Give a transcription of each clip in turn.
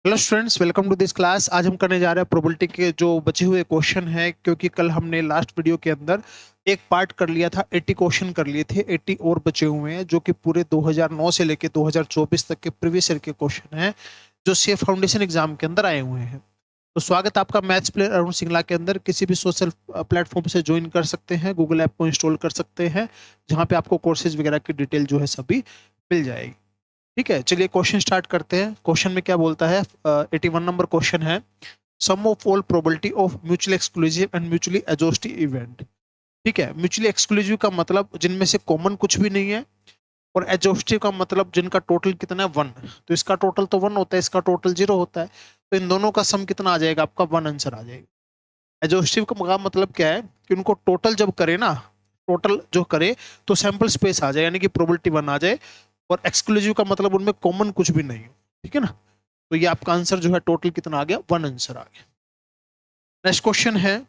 Hello students, welcome to this class. आज हम करने जा रहे हैं प्रोबेबिलिटी के जो बचे हुए क्वेश्चन हैं, क्योंकि कल हमने लास्ट वीडियो के अंदर एक पार्ट कर लिया था। 80 क्वेश्चन कर लिए थे, 80 और बचे हुए हैं जो कि पूरे 2009 से लेके 2024 तक के प्रीवियस ईयर के क्वेश्चन हैं जो सीए फाउंडेशन एग्जाम के अंदर आए हुए हैं। तो स्वागत है आपका मैथ्स प्लेयर अरुण सिंगला के अंदर। किसी भी सोशल प्लेटफॉर्म से ज्वाइन कर सकते हैं, गूगल ऐप को इंस्टॉल कर सकते हैं, जहाँ पे आपको कोर्सेज वगैरह की डिटेल जो है सभी मिल जाएगी। ठीक है, चलिए क्वेश्चन स्टार्ट करते हैं। क्वेश्चन में क्या बोलता है? 81 नंबर क्वेश्चन है। Sum of all probability of mutually exclusive and mutually exhaustive event. ठीक है, म्यूचुअली एक्सक्लूसिव का मतलब जिनमें से कॉमन कुछ भी नहीं है, और एग्जॉस्टिव का मतलब जिनका टोटल कितना है, 1। तो इसका टोटल तो 1 होता है, इसका टोटल 0 होता है। तो इन दोनों का सम कितना आ जाएगा? आपका 1 आंसर आ जाएगा। एग्जॉस्टिव का मतलब क्या है कि उनको टोटल जब करे ना, टोटल जो करे तो सैंपल स्पेस आ जाए, यानी कि प्रोबेबिलिटी 1 आ जाए। और एक्सक्लूसिव का मतलब उनमें कॉमन कुछ भी नहीं है। ठीक है ना? तो ये आपका आंसर जो है टोटल कितना आ गया? 1 आंसर आ गया। नेक्स्ट क्वेश्चन है,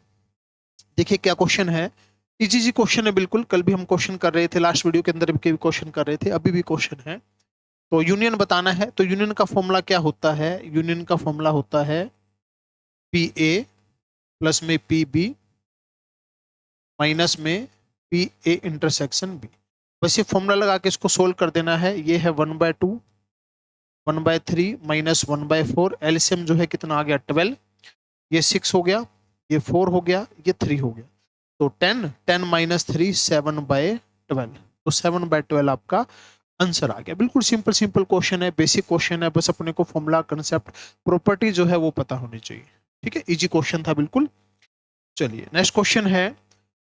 देखिए क्या क्वेश्चन है। इजी जी क्वेश्चन है बिल्कुल। कल भी हम क्वेश्चन कर रहे थे, लास्ट वीडियो के अंदर भी क्वेश्चन कर रहे थे, अभी भी क्वेश्चन है। तो यूनियन बताना है। तो यूनियन का फॉर्मूला क्या होता है? यूनियन का फॉर्मूला होता है पी ए प्लस में पी बी माइनस में पी ए इंटरसेक्शन बी। बस ये फॉर्मूला लगा के इसको सोल्व कर देना है। ये है 1/2, 1/3 माइनस 1/4। एलसीएम जो है कितना आ गया? 12। ये 6 हो गया, ये 4 हो गया, ये 3 हो गया। तो 10, 10 माइनस 3 7/12। तो 7/12 आपका आंसर आ गया। बिल्कुल सिंपल सिंपल क्वेश्चन है, बेसिक क्वेश्चन है। बस अपने को फॉर्मूला, कंसेप्ट, प्रॉपर्टी जो है वो पता होनी चाहिए। ठीक है, इजी क्वेश्चन था बिल्कुल। चलिए नेक्स्ट क्वेश्चन है,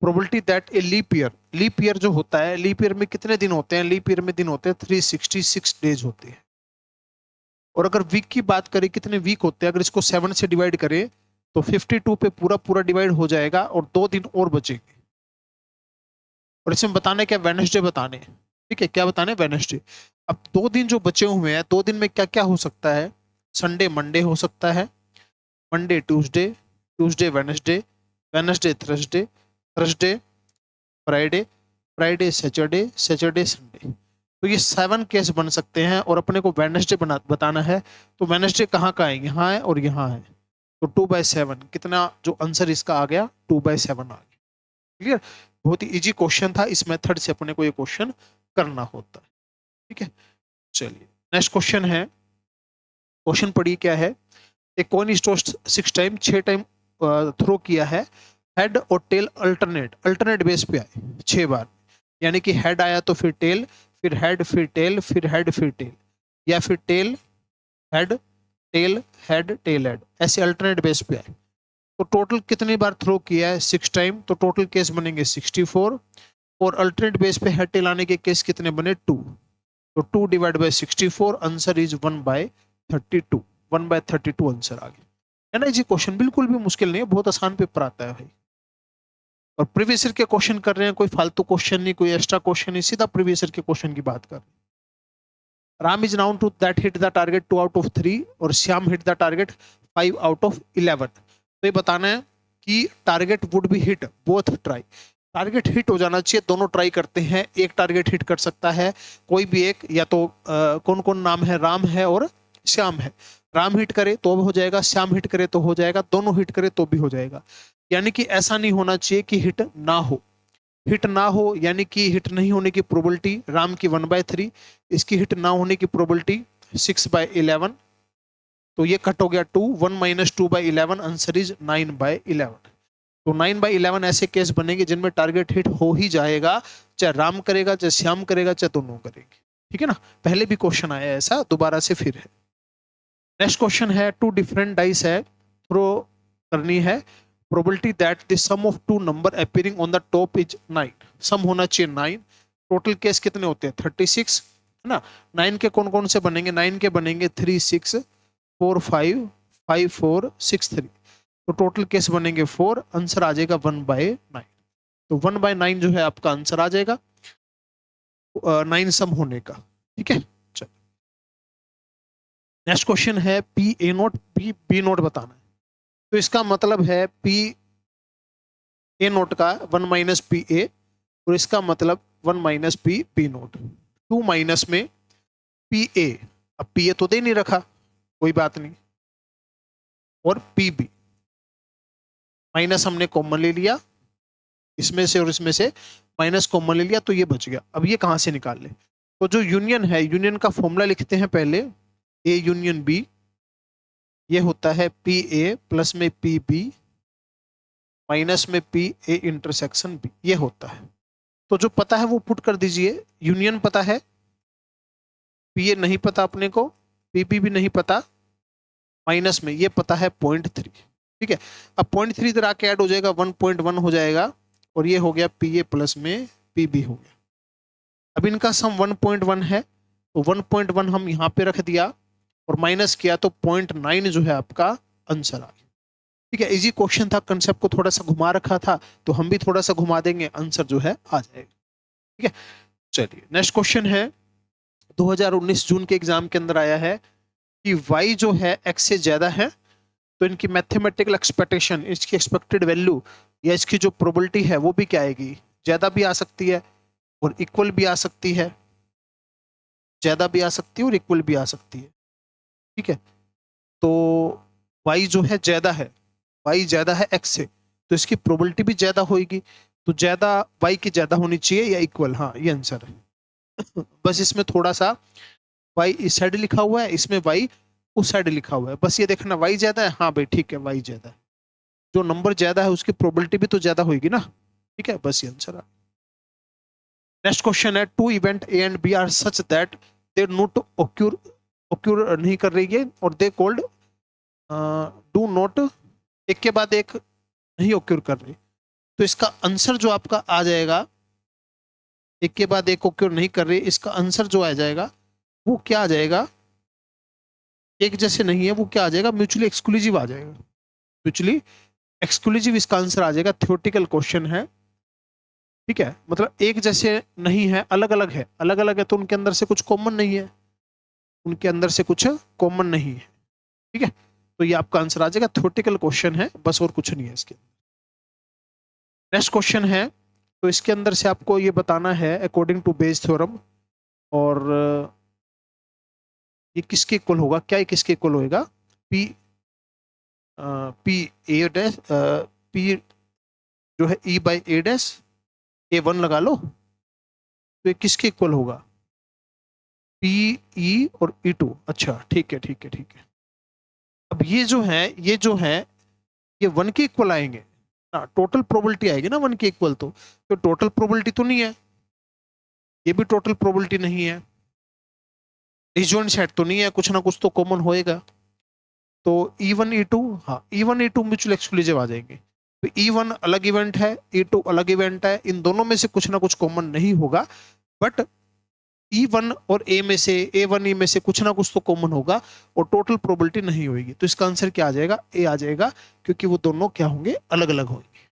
probability that a leap year जो होता है, लीप ईयर में कितने दिन होते हैं? लीप ईयर में दिन होते हैं 366 डेज होते हैं। और अगर वीक की बात करें, कितने वीक होते हैं, अगर इसको 7 से डिवाइड करें तो 52 पे पूरा पूरा डिवाइड हो जाएगा और 2 दिन और बचेंगे। और इसमें बताने क्या? वेडनेसडे बताने। ठीक है, क्या बताने? वेडनेसडे। अब 2 दिन जो बचे हुए हैं, 2 दिन में क्या क्या हो सकता है? संडे मंडे हो सकता है, Monday Tuesday, Tuesday Wednesday, Wednesday Thursday, Thursday Friday, Friday Saturday, Saturday Sunday. तो ये 7 केस बन सकते हैं। और अपने को वेडनेसडे बताना है। तो वेडनेसडे कहाँ का है? यहाँ है और यहाँ है। तो 2/7 कितना जो आंसर इसका आ गया? 2/7 आ गया। क्लियर? बहुत ही इजी क्वेश्चन था। इस मेथड से अपने को ये क्वेश्चन करना होता है। ठीक है, चलिए नेक्स्ट क्वेश्चन है। क्वेश्चन पढ़िए क्या है। एक coin is tossed 6 time, 6 time throw किया है। हेड और टेल अल्टरनेट अल्टरनेट बेस पे आए 6 बार। यानी कि हेड आया तो फिर टेल, फिर हेड, फिर टेल, फिर हेड, फिर टेल, या फिर tail head tail head tail head, ऐसे अल्टरनेट बेस पे आए। तो टोटल कितनी बार थ्रो किया है? 6 टाइम। तो टोटल केस बनेंगे 64। और अल्टरनेट बेस पे हेड टेल आने के केस कितने बने? 2। तो 2/64, आंसर इज 1/32। 1/32 आंसर आ गया। है ना? जी क्वेश्चन बिल्कुल भी मुश्किल नहीं है, बहुत आसान पेपर आता है भाई। और प्रीवियस ईयर के क्वेश्चन कर रहे हैं, कोई फालतू क्वेश्चन नहीं, कोई एक्स्ट्रा क्वेश्चन नहीं, सीधा प्रीवियस ईयर के क्वेश्चन की बात कर रहे हैं। Ram is known to that hit the target 2/3 और श्याम हिट द टारगेट 5/11। तो ये बताना है कि target would be hit both try. Target hit हो जाना चाहिए, दोनों ट्राई करते हैं। एक टारगेट हिट कर सकता है कोई भी एक, या तो कौन कौन नाम है? राम है और श्याम है। राम हिट करे तो हो जाएगा, श्याम हिट करे तो हो जाएगा, दोनों हिट करे तो भी हो जाएगा। यानी कि ऐसा नहीं होना चाहिए कि हिट ना हो। हिट ना हो यानी कि हिट नहीं होने की प्रोबेबिलिटी राम की 1/3, इसकी हिट ना होने की प्रोबेबिलिटी 6/11। तो ये कट हो गया 2, 1 माइनस 2/11, आंसर इज 9/11। तो 9/11 ऐसे केस बनेंगे जिनमें टारगेट हिट हो ही जाएगा, चाहे राम करेगा, चाहे श्याम करेगा, चाहे दोनों करेंगे। ठीक है ना? पहले भी क्वेश्चन आया है ऐसा, दोबारा से फिर है। नेक्स्ट क्वेश्चन है, 2 डिफरेंट डाइस है, थ्रो करनी है। Probability that the sum of 2 number appearing on the top is 9। Sum होना चाहिए 9। टोटल केस कितने होते हैं? 36। है ना? 9 के कौन कौन से बनेंगे? 9 के बनेंगे 3 6 4 5 5 4 6 3। तो टोटल केस बनेंगे 4, आंसर आ जाएगा 1/9। तो 1/9 जो है आपका आंसर आ जाएगा 9 सम होने का। ठीक है, चलो नेक्स्ट क्वेश्चन है, P A not P B not बताना है। तो इसका मतलब है पी ए नोट का 1 माइनस पी ए, और इसका मतलब 1 minus P B not. 2 minus में पी ए। अब पी ए तो दे नहीं रखा, कोई बात नहीं। और PB, माइनस हमने कॉमन ले लिया, इसमें से और इसमें से माइनस कॉमन ले लिया, तो ये बच गया। अब ये कहां से निकाल ले? तो जो यूनियन है, यूनियन का फॉर्मूला लिखते हैं पहले, A यूनियन B, ये होता है PA प्लस में PB माइनस में PA इंटरसेक्शन B, ये होता है। तो जो पता है वो पुट कर दीजिए। यूनियन पता है, PA नहीं पता अपने को, PB भी नहीं पता, माइनस में ये पता है 0.3, ठीक है। अब 0.3 इधर आके ऐड हो जाएगा, 1.1 हो जाएगा, और ये हो गया PA प्लस में PB हो गया। अब इनका सम 1.1 है, तो 1.1 हम यहाँ पे रख दिया और माइनस किया, तो 0.9 जो है आपका आंसर आ गया, ठीक है। इजी क्वेश्चन था, कंसेप्ट को थोड़ा सा घुमा रखा था, तो हम भी थोड़ा सा घुमा देंगे, आंसर जो है आ जाएगा, ठीक है। चलिए नेक्स्ट क्वेश्चन है, 2019 जून के एग्जाम के अंदर आया है कि y जो है x से ज्यादा है, तो इनकी मैथमेटिकल एक्सपेक्टेशन, इसकी एक्सपेक्टेड वैल्यू या इसकी जो प्रोबेबिलिटी है वो भी क्या आएगी, ज्यादा भी आ सकती है और इक्वल भी आ सकती है, ज्यादा भी आ सकती है और इक्वल भी आ सकती है, ठीक है। तो y जो है ज्यादा है, y ज्यादा है x से, तो इसकी प्रोबेबिलिटी भी ज्यादा होगी, तो ज्यादा y की ज्यादा होनी चाहिए या इक्वल, हाँ ये आंसर है। बस इसमें थोड़ा सा y इस साइड लिखा हुआ है, इसमें y उस साइड लिखा हुआ है, बस ये देखना y ज्यादा है, हाँ भाई ठीक है y ज्यादा है, जो नंबर ज्यादा है उसकी प्रोबेबिलिटी भी तो ज्यादा होगी ना, ठीक है, बस ये आंसर है। नेक्स्ट क्वेश्चन है, two event A and B are such that they not occur नहीं कर रही है और दे कॉल्ड डू नॉट, एक के बाद एक नहीं ऑक्यूर कर रही, तो इसका आंसर जो आपका आ जाएगा, एक के बाद एक ऑक्यूर नहीं कर रही, इसका आंसर जो आ जाएगा वो क्या आ जाएगा, एक जैसे नहीं है, वो क्या आ जाएगा, म्यूचुअली एक्सक्लूसिव आ जाएगा, म्यूचुअली एक्सक्लूसिव इसका आंसर आ जाएगा। थ्योरेटिकल क्वेश्चन है, ठीक है, मतलब एक जैसे नहीं है, अलग अलग है, अलग अलग है तो उनके अंदर से कुछ कॉमन नहीं है, उनके अंदर से कुछ कॉमन नहीं है, ठीक है, तो ये आपका आंसर आ जाएगा। थ्योरेटिकल क्वेश्चन है बस, और कुछ नहीं है इसके। नेक्स्ट क्वेश्चन है, तो इसके अंदर से आपको ये बताना है अकॉर्डिंग टू बेज थ्योरम, और ये किसके इक्वल होगा, क्या ये किसके इक्वल होएगा, P A डैश P जो है E by A dash A1 लगा लो, तो ये किसके इक्वल होगा, P E और E2, अच्छा ठीक है ठीक है ठीक है। अब ये जो है ये 1 के इक्वल आएंगे ना, टोटल प्रोबेबिलिटी आएगी ना 1 के इक्वल, तो टोटल प्रोबेबिलिटी तो नहीं है, ये भी टोटल प्रोबेबिलिटी नहीं है, डिसजॉइंट सेट तो नहीं है, कुछ ना कुछ तो कॉमन होएगा, तो E1 E2, हाँ E1 E2 म्यूचुअल एक्सक्लूसिव आ जाएंगे, तो E1 अलग इवेंट है, E2 अलग इवेंट है, इन दोनों में से कुछ ना कुछ कॉमन नहीं होगा, बट E1 और A में से, A1 E में से कुछ ना कुछ तो कॉमन होगा और टोटल प्रोबेबिलिटी नहीं होगी, तो इसका आंसर क्या आ जाएगा, A आ जाएगा, क्योंकि वो दोनों क्या होंगे, अलग अलग होंगे।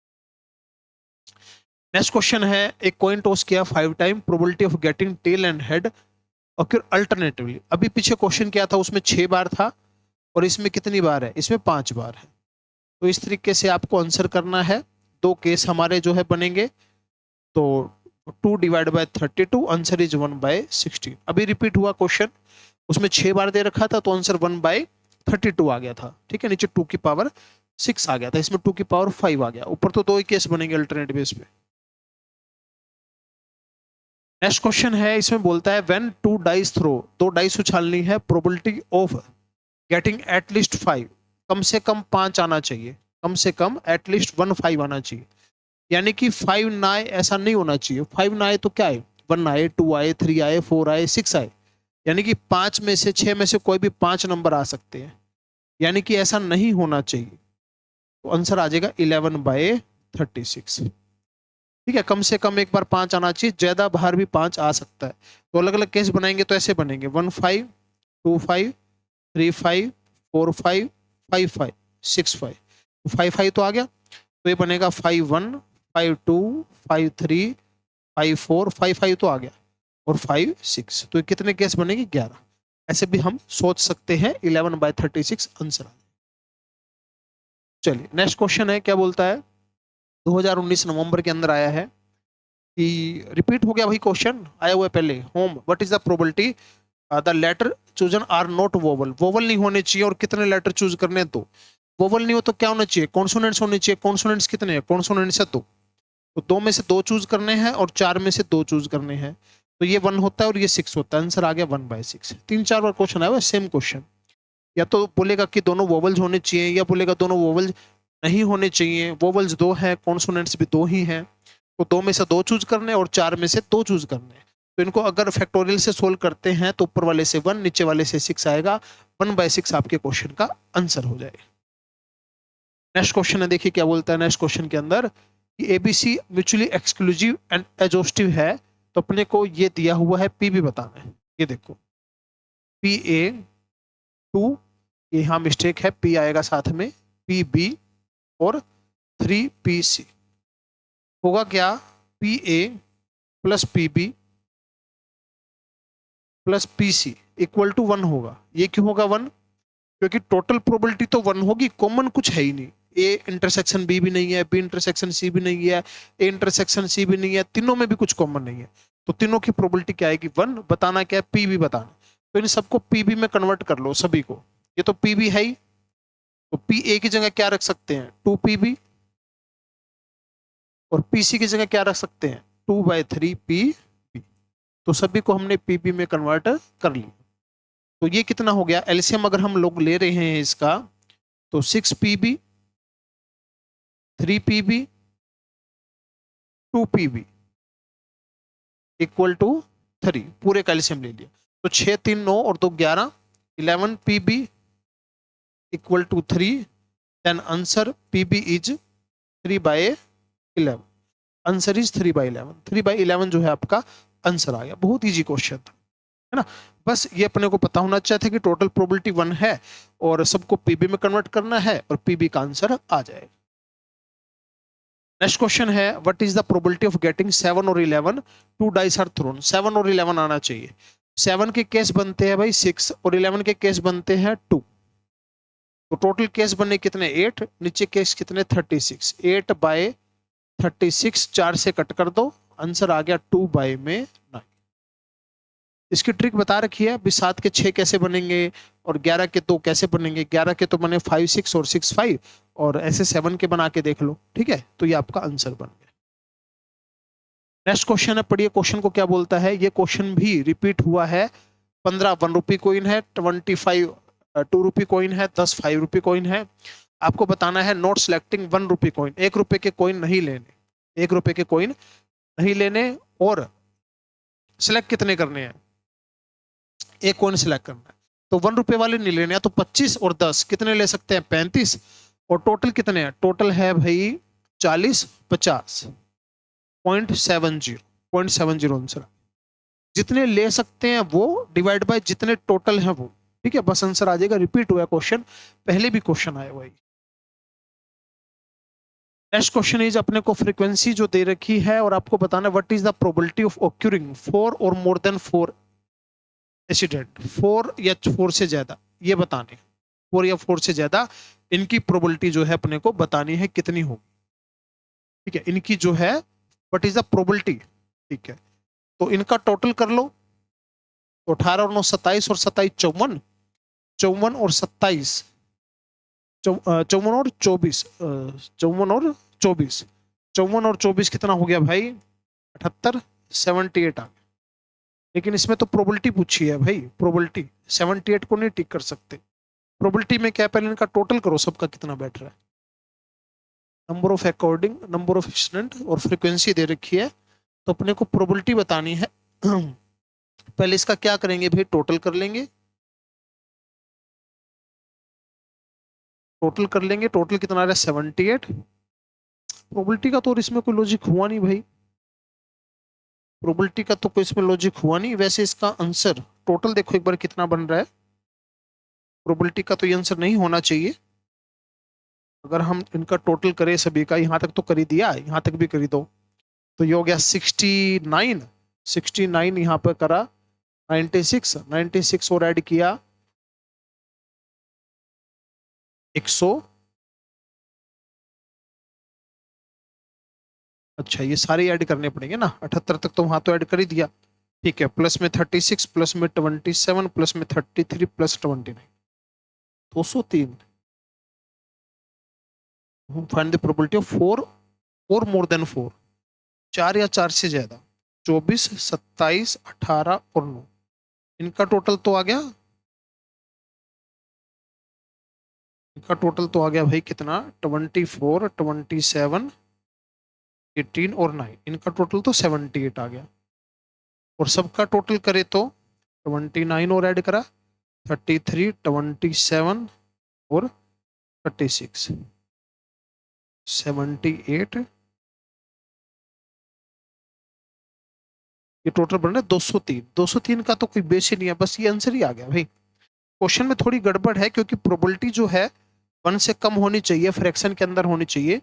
नेक्स्ट क्वेश्चन है, एक कॉइन टॉस किया 5 time, probability of getting tail and head occur alternatively, अभी पीछे क्वेश्चन क्या था, उसमें 6 बार था और इसमें कितनी बार है, इसमें 5 बार है, तो इस तरीके से आपको आंसर करना है। 2 केस हमारे जो है बनेंगे, तो 2 डिवाइड बाय 32, आंसर इज 1/16। अभी रिपीट हुआ क्वेश्चन, उसमें 6 बार दे रखा था, तो आंसर 1/32 आ गया था, ठीक है, नीचे 2 की पावर 6 आ गया था, इसमें 2 की पावर 5 आ गया, ऊपर तो 2 ही केस बनेंगे अल्टरनेट बेस पे। नेक्स्ट क्वेश्चन है, इसमें बोलता है व्हेन 2 डाइस थ्रो, 2 डाइस उछालनी है, प्रोबेबिलिटी ऑफ गेटिंग एटलीस्ट 5, कम से कम 5 आना चाहिए, कम से कम एटलीस्ट 1 5 आना चाहिए, यानी कि 5 ना आए ऐसा नहीं होना चाहिए, 5 ना आए तो क्या आए, 1 आए, 2 आए, 3 आए, 4 आए, 6 आए, यानी कि 5 में से 6 में से कोई भी 5 नंबर आ सकते हैं, यानी कि ऐसा नहीं होना चाहिए, तो आंसर आ जाएगा 11/36, ठीक है, कम से कम एक बार 5 आना चाहिए, ज्यादा बाहर भी 5 आ सकता है, तो अलग अलग केस बनाएंगे तो ऐसे बनेंगे 1 5 2 5 3 5 4 5 5 5 6 5, 5 5 तो आ गया, तो ये बनेगा 5 1 5 2 5 3 5 4 5 5 तो आ गया, और 5 6, तो ये कितने केस बनेंगे, 11, ऐसे भी हम सोच सकते हैं, 11/36 आंसर आ जाए। चलिए नेक्स्ट क्वेश्चन है, क्या बोलता है, 2019 नवंबर के अंदर आया है, कि रिपीट हो गया वही क्वेश्चन आया हुआ है पहले, होम what is the probability the letter chosen are not vowel, vowel नहीं होने चाहिए और कितने लेटर चूज करने, तो वोवल नहीं हो तो क्या होना चाहिए, कॉन्सोनेंट्स होने चाहिए। कॉन्सोनेंट्स कितने हैं, कॉन्सोनेंट्स है 2, तो 2 में से 2 चूज करने हैं और 4 में से 2 चूज करने हैं, तो ये 1 होता है और ये 6 होता है। आंसर आ गया 1/6। 3-4 बार क्वेश्चन आया हुआ सेम क्वेश्चन, या तो बोलेगा कि दोनों वोवल्स होने चाहिए, या बोलेगा दोनों वोवल्स नहीं होने चाहिए। वोवल्स 2 है, कॉन्सोनेंट्स भी 2 ही हैं, तो 2 में से 2 चूज करने और 4 में से 2 चूज करने। तो इनको अगर फैक्टोरियल से सोल्व करते हैं तो ऊपर वाले से 1, नीचे वाले से 6 आएगा। 1/6 आपके क्वेश्चन का आंसर हो जाएगा। नेक्स्ट क्वेश्चन है, देखिए क्या बोलता है नेक्स्ट क्वेश्चन के अंदर कि ABC mutually exclusive and exhaustive है, तो अपने को ये दिया हुआ है पी भी बताना है। ये देखो PA2, यहाँ मिस्टेक है, P आएगा साथ में, PB और 3PC होगा क्या, PA plus PB plus PC equal to 1 होगा। ये क्यों होगा 1, क्योंकि टोटल प्रोबेबिलिटी तो 1 होगी, कॉमन कुछ है ही नहीं। ए इंटरसेक्शन बी भी नहीं है, बी इंटरसेक्शन सी भी नहीं है, ए इंटरसेक्शन सी भी नहीं है, तीनों में भी कुछ कॉमन नहीं है, तो तीनों की प्रोबेबिलिटी क्या आएगी 1। बताना क्या है, पीबी बताना। तो इन सबको पीबी में कन्वर्ट कर लो सभी को, ये तो पीबी है ही, तो पी ए की जगह क्या रख सकते हैं 2PB, और पीसी की जगह क्या रख सकते हैं 2/3PB। तो सभी को हमने पीबी में कन्वर्ट कर लिया। तो ये कितना हो गया, एलसीएम अगर हम लोग ले रहे हैं इसका, तो 6PB 3PB 2PB equal to 3, पूरे का एलसीएम ले लिया। तो 6 3 9 और 2 11, 11PB equal to 3। Then answer PB is 3/11। Answer is 3/11। 3/11 जो है आपका आंसर आ गया। बहुत इजी क्वेश्चन था, है ना। बस ये अपने को पता होना चाहिए था कि टोटल प्रोबेबिलिटी 1 है और सबको पीबी में कन्वर्ट करना है और पीबी का आंसर आ जाएगा। नेक्स्ट क्वेश्चन है, what is the probability of getting 7 और 11 टू डाइस आर थ्रोन। 7 और 11 आना चाहिए। 7 के केस बनते हैं भाई 6 और 11 के केस बनते हैं 2, तो टोटल केस बने कितने 8, नीचे केस कितने 36। 8/36 4 से कट कर दो, आंसर आ गया 2/9। इसकी ट्रिक बता रखी है, अभी 7 के 6 कैसे बनेंगे और 11 के 2 कैसे बनेंगे। 11 के तो बने 5 6 और 6 5, और ऐसे 7 के बना के देख लो, ठीक है। तो ये आपका आंसर बन गया। नेक्स्ट क्वेश्चन है, पढ़िए क्वेश्चन को क्या बोलता है। ये क्वेश्चन भी रिपीट हुआ है। 15 1 रुपी कॉइन है, 25 2 रुपी कॉइन है, 10 5 रुपी कॉइन है। आपको बताना है नॉट सिलेक्टिंग 1 रुपी कॉइन, 1 रुपए के कॉइन नहीं लेने, 1 रुपए के कॉइन नहीं लेने। और सिलेक्ट कितने करने हैं, एक कॉइन सिलेक्ट करना है। तो 1 रुपए वाले नहीं लेने, तो 25 और 10 कितने ले सकते हैं 35, और टोटल कितने हैं, टोटल है भाई 40 50 0.70 आंसर। जितने ले सकते हैं वो डिवाइड बाय जितने टोटल हैं वो, ठीक है, बस आंसर आ जाएगा। रिपीट हुआ क्वेश्चन, पहले भी क्वेश्चन आया हुआ है। नेक्स्ट क्वेश्चन इज, अपने को फ्रीक्वेंसी जो दे रखी है और आपको बताना है what is the probability of occurring 4 और मोर देन 4 इंसिडेंट। 4 या 4 से ज्यादा, ये बताने 4 या 4 से ज्यादा, इनकी प्रोबेबिलिटी जो है अपने को बतानी है कितनी होगी, ठीक है। इनकी जो है व्हाट इज द प्रोबेबिलिटी, ठीक है। तो इनका टोटल कर लो, तो 18 और 9 27 और 27 54, 54 और 27 54 और 24 54 और 24 54 और 24 कितना हो गया भाई 78 78 आ गया। लेकिन इसमें तो प्रोबेबिलिटी पूछी है भाई, प्रोबेबिलिटी 78 को नहीं टिक कर सकते। प्रोबेबिलिटी में क्या, पहले इनका टोटल करो सबका कितना बैठ रहा है। Number of according, number of student और फ्रीक्वेंसी दे रखी है, तो अपने को प्रोबेबिलिटी बतानी है। पहले इसका क्या करेंगे भाई, टोटल कर लेंगे, टोटल कर लेंगे। टोटल कितना आ रहा है 78। प्रोबेबिलिटी का तो इसमें कोई लॉजिक हुआ नहीं भाई, प्रोबेबिलिटी का तो कोई इसमें लॉजिक हुआ नहीं। वैसे इसका आंसर टोटल देखो एक बार कितना बन रहा है, प्रोबेबिलिटी का तो ये आंसर नहीं होना चाहिए। अगर हम इनका टोटल करें सभी का, यहां तक तो कर ही दिया, यहां तक भी कर दो, तो ये हो गया 69 69 यहाँ पर करा 96 96 और ऐड किया 100। अच्छा ये सारे ऐड करने पड़ेंगे ना, 78 तक तो वहां तो ऐड कर ही दिया, ठीक है। प्लस में 36 प्लस में 27 प्लस में 33 plus 29 203। Find the probability of 4 और मोर देन 4, 4 या 4 से ज्यादा। 24, 27, 18 और 9, इनका टोटल तो आ गया, इनका टोटल तो आ गया भाई कितना, 24, 27, 18 और 9, इनका टोटल तो 78 आ गया। और सबका टोटल करे तो 29 और ऐड करा, 33, 27 और 36, 78, ये टोटल बन रहा है 203। 203 का तो कोई बेस ही नहीं है, बस ये आंसर ही आ गया भाई। क्वेश्चन में थोड़ी गड़बड़ है क्योंकि प्रोबेबिलिटी जो है 1 से कम होनी चाहिए, फ्रैक्शन के अंदर होनी चाहिए।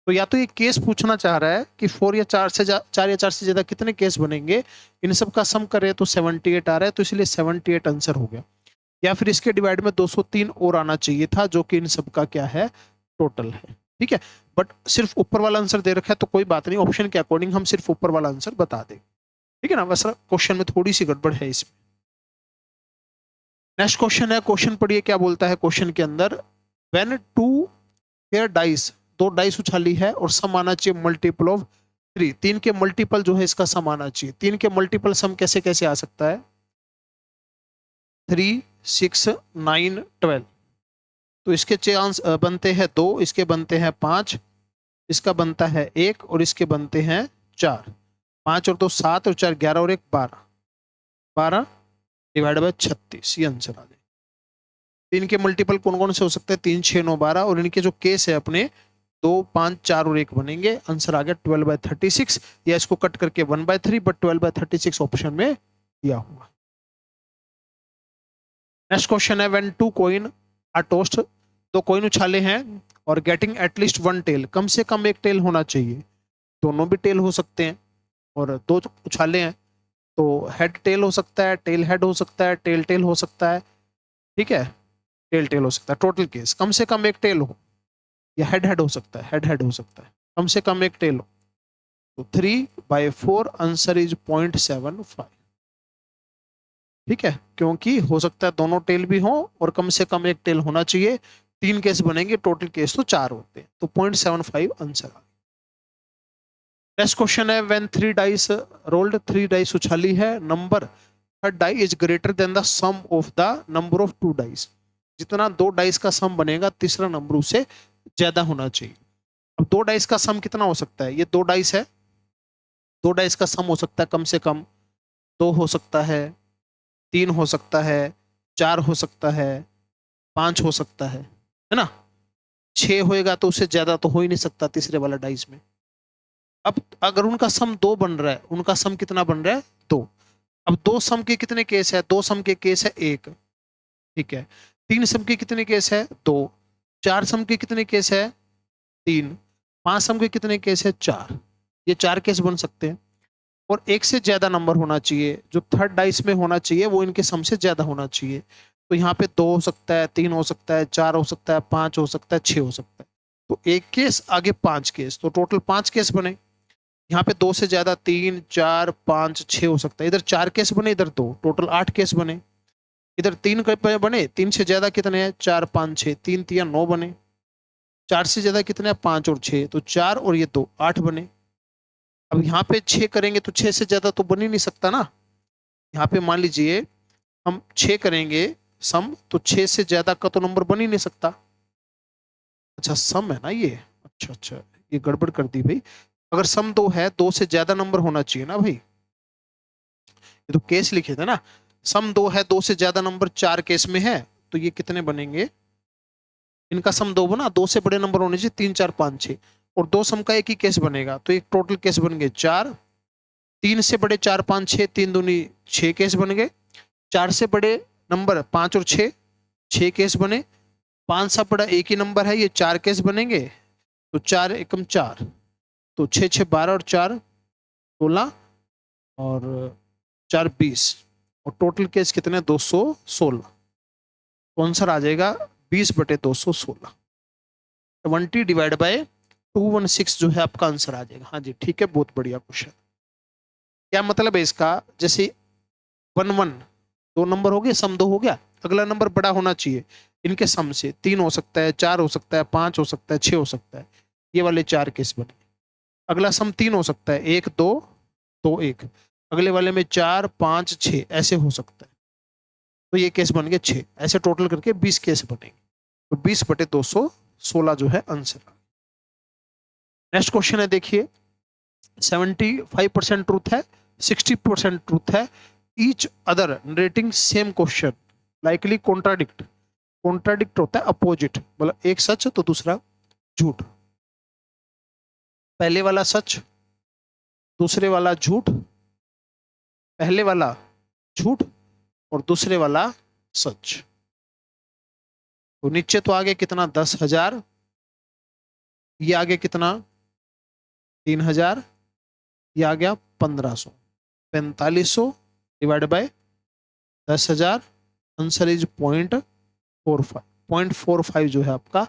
तो या तो ये केस पूछना चाह रहा है कि 4 या 4 से 4 या 4 से ज्यादा कितने केस बनेंगे, इन सब का सम करे तो 78 आ रहा है, तो इसलिए 78 आंसर हो गया। या फिर इसके डिवाइड में 203 और आना चाहिए था, जो कि इन सब का क्या है, टोटल है। ठीक है, बट सिर्फ ऊपर वाला आंसर दे रखा है तो कोई बात नहीं, ऑप्शन के अकॉर्डिंग हम सिर्फ ऊपर वाला आंसर बता दें। ठीक है ना, बस क्वेश्चन में थोड़ी सी गड़बड़ है इसमें। नेक्स्ट क्वेश्चन है, क्वेश्चन पढ़िए क्या बोलता है क्वेश्चन के अंदर। व्हेन टू पेयर डाइस, दो डाइस उछाली है और सम आना चाहिए मल्टीपल ऑफ 3, 3 के मल्टीपल जो है इसका सम आना चाहिए। 3 के मल्टीपल सम कैसे कैसे आ सकता है, 3, 6, 9, 12। तो इसके चांस बनते हैं 2, इसके बनते हैं 5, इसका बनता है 1 और इसके बनते हैं 4। 5 और 2 7 और 4 11 और 1 12, 12 डिवाइड बाय 36, ये आंसर आ गया। तीन के मल्टीपल कौन कौन से हो सकते हैं, 3, 6, 9, 12, और इनके जो केस है अपने 2, 5, 4 और 1 बनेंगे। आंसर आ गया 12/36, या इसको कट करके 1/3, बट 12/36 ऑप्शन में दिया हुआ। नेक्स्ट क्वेश्चन है, when two coin are tossed, दो कॉइन उछाले हैं और गेटिंग एटलीस्ट 1 टेल, कम से कम एक टेल होना चाहिए। दोनों भी टेल हो सकते हैं, और दो उछाले हैं तो हेड टेल हो सकता है, टेल हेड हो सकता है, टेल टेल हो सकता है। ठीक है, टेल टेल हो सकता है। टोटल केस कम से कम एक टेल हो, या हेड हेड हो सकता है, हेड हेड हो सकता है, कम से कम एक टेल हो। तो 3/4 आंसर इज 0.75। ठीक है, क्योंकि हो सकता है दोनों टेल भी हो और कम से कम एक टेल होना चाहिए। 3 केस बनेंगे, टोटल केस तो 4 होते हैं, तो 0.75 आंसर आ। नेक्स्ट क्वेश्चन है, व्हेन 3 डाइस रोल्ड, 3 डाइस उछाली है, number third die is greater than the sum of the number of 2 dice, जितना 2 डाइस का सम बनेगा तीसरा नंबर उससे ज्यादा होना चाहिए। अब 2 डाइस का सम कितना हो सकता है, ये 2 डाइस है, 2 डाइस का सम हो सकता है कम से कम 2 हो सकता है, 3 हो सकता है, 4 हो सकता है, 5 हो सकता है ना। 6 होएगा तो उससे ज्यादा तो हो ही नहीं सकता तीसरे वाला डाइस में। अब अगर उनका सम 2 बन रहा है, उनका सम कितना बन रहा है, 2। अब 2 सम के कितने केस है, 2 सम के केस है 1। ठीक है, 3 सम के कितने केस है, 2। 4 सम के कितने केस है, 3। 5 सम के कितने केस है, 4। ये 4 केस बन सकते हैं, और एक से ज्यादा नंबर होना चाहिए, जो थर्ड डाइस में होना चाहिए वो इनके सम से ज्यादा होना चाहिए। तो यहाँ पे 2 हो सकता है, 3 हो सकता है, 4 हो सकता है, 5 हो सकता है, 6 हो सकता है। तो एक केस आगे 5 केस, तो टोटल 5 केस बने। यहाँ पे 2 से ज्यादा 3, 4, 5, 6 हो सकता है। इधर 4 केस बने, इधर 2, टोटल 8 केस बने। इधर 3 बने, 3 से ज्यादा कितने हैं, 4, 5, 6, 3 3 9 बने। 4 से ज्यादा कितने हैं, 5 और 6, तो 4 और ये 2 8 बने। अब यहाँ पे 6 करेंगे तो 6 से ज्यादा तो बन ही नहीं सकता ना। यहाँ पे मान लीजिए हम 6 करेंगे सम, तो 6 से ज्यादा का तो नंबर बन ही नहीं सकता। अच्छा सम है ना ये, अच्छा अच्छा, ये गड़बड़ कर दी भाई। अगर सम 2 है, 2 से ज्यादा नंबर होना चाहिए ना भाई, ये तो केस लिखे थे ना। सम 2 है, 2 से ज्यादा नंबर 4 केस में है, तो ये कितने बनेंगे, इनका सम 2 बना, 2 से बड़े नंबर होने चाहिए, 3, 4, 5, 6, और 2 सम का एक ही केस बनेगा, तो एक टोटल केस बन गए 4। 3 से बड़े 4, 5, 6, 3 दूनी 6 केस बन गए। 4 से बड़े नंबर 5 और 6, 6 केस बने। 5 से बड़ा एक ही नंबर है, ये 4 केस बनेंगे, तो 4 एकम 4, तो 6 6 12 और 4 16 और 4 20, और टोटल केस कितने, 216। तो आंसर आ जाएगा 20/216, 20 डिवाइड बाय 216 जो है आपका आंसर आ जाएगा। हाँ जी ठीक है, बहुत बढ़िया क्वेश्चन। क्या मतलब है इसका, जैसे 1 1 2 नंबर हो गए, सम 2 हो गया, अगला नंबर बड़ा होना चाहिए। इनके सम से 3 हो सकता है, 4 हो सकता है, 5 हो सकता है, 6 हो सकता है। ये वाले 4 केस बने। अगला सम 3 हो सकता है, 1 2 2 1। अगले वाले में 4 5 6 ऐसे हो सकता है। तो ये केस बन गए 6। ऐसे टोटल करके 20 केस बनेंगे। तो 20/216 जो है आंसर। नेक्स्ट क्वेश्चन है, देखिए 75% ट्रूथ है, 60% ट्रूथ है। Each other narrating same question likely contradict. Contradict होता है अपोजिट, मतलब एक सच तो दूसरा झूठ। पहले वाला सच, दूसरे वाला झूठ, पहले वाला झूठ और दूसरे वाला सच। तो नीचे तो आगे कितना 10,000, ये आगे कितना 3,000, ये आ गया 1,500। 4500 डिवाइड बाय 10,000, आंसर इज 0.45। 0.45 जो है आपका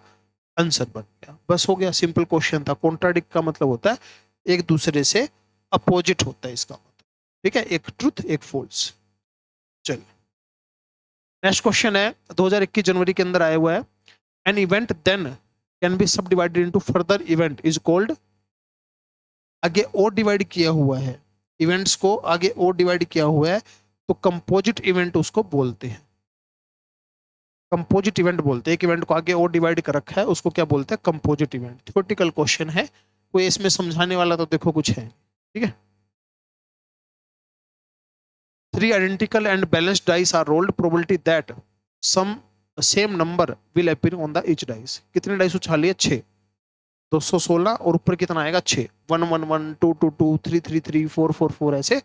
आंसर बन गया। बस हो गया, सिंपल क्वेश्चन था। कॉन्ट्राडिक्ट का मतलब होता है एक दूसरे से अपोजिट होता है इसका मतलब, ठीक है, एक ट्रूथ एक फॉल्स। चलिए नेक्स्ट क्वेश्चन है 2021 जनवरी के अंदर आया हुआ है। An event then can be subdivided into further event is called. आगे और डिवाइड किया हुआ है, इवेंट्स को आगे और डिवाइड किया हुआ है तो कंपोजिट इवेंट उसको बोलते हैं। कंपोजिट इवेंट बोलते हैं। एक इवेंट को आगे और डिवाइड कर रखा है उसको क्या बोलते हैं, कंपोजिट इवेंट। थ्योरेटिकल क्वेश्चन है, कोई इसमें समझाने वाला तो देखो कुछ है, ठीक है। 3 identical and balanced dice are rolled, probability that some same number will appear on the each dice। कितने डाइस उछालिए 6, 216 और ऊपर कितना आएगा 6, 1 1 1 2 2 2 3 3 3 4 4 4 ऐसे।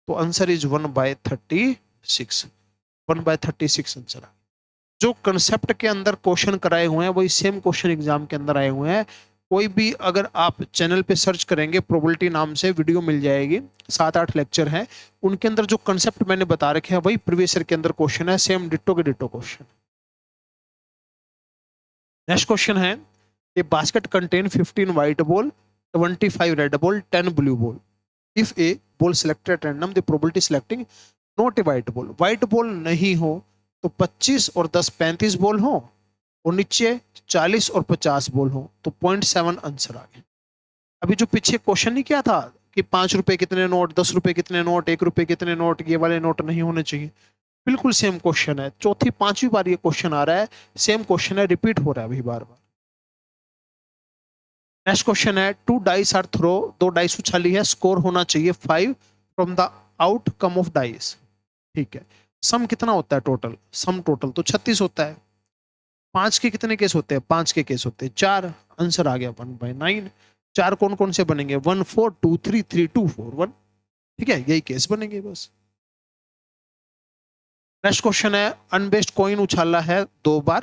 तो आंसर इज 1/36। 1/36 आंसर है। जो कंसेप्ट के अंदर क्वेश्चन कराए हुए हैं वही सेम क्वेश्चन एग्जाम के अंदर आए हुए हैं। कोई भी अगर आप चैनल पे सर्च करेंगे प्रोबेबिलिटी नाम से वीडियो मिल जाएगी, 7-8 लेक्चर हैं, उनके अंदर जो कंसेप्ट मैंने बता रखे हैं वही प्रीवियस ईयर के अंदर क्वेश्चन है, सेम डिट्टो के डिट्टो क्वेश्चन। नेक्स्ट क्वेश्चन है, ए basket contain 15 white ball, 25 red ball, 10 blue ball. If A ball selected at random the probability selecting not a white ball. White ball नहीं हो तो 25 और 10 35 ball हो, और नीचे 40 और 50 बॉल हो तो 0.7 आंसर आ गया। अभी जो पीछे क्वेश्चन नहीं किया था कि 5 रुपए कितने नोट, 10 रुपए कितने नोट, 1 रुपए कितने नोट, ये वाले नोट नहीं होने चाहिए, बिल्कुल सेम क्वेश्चन है। चौथी पांचवी बार ये क्वेश्चन आ रहा है, सेम क्वेश्चन है, रिपीट हो रहा है अभी बार बार। नेक्स्ट क्वेश्चन है, 2 डाइस आर थ्रो, 2 डाइस उछाली है, स्कोर होना चाहिए 5 from the outcome of dice, ठीक है। सम कितना होता है टोटल, सम टोटल तो 36 होता है। 5 के कितने केस होते हैं, 5 के केस होते हैं 4, आंसर आ गया 1/9। 4 कौन कौन से बनेंगे, 1 4 2 3 3 2 4 1, ठीक है, यही केस बनेंगे बस। नेक्स्ट क्वेश्चन है, अनबेस्ड कॉइन उछाला है 2 बार,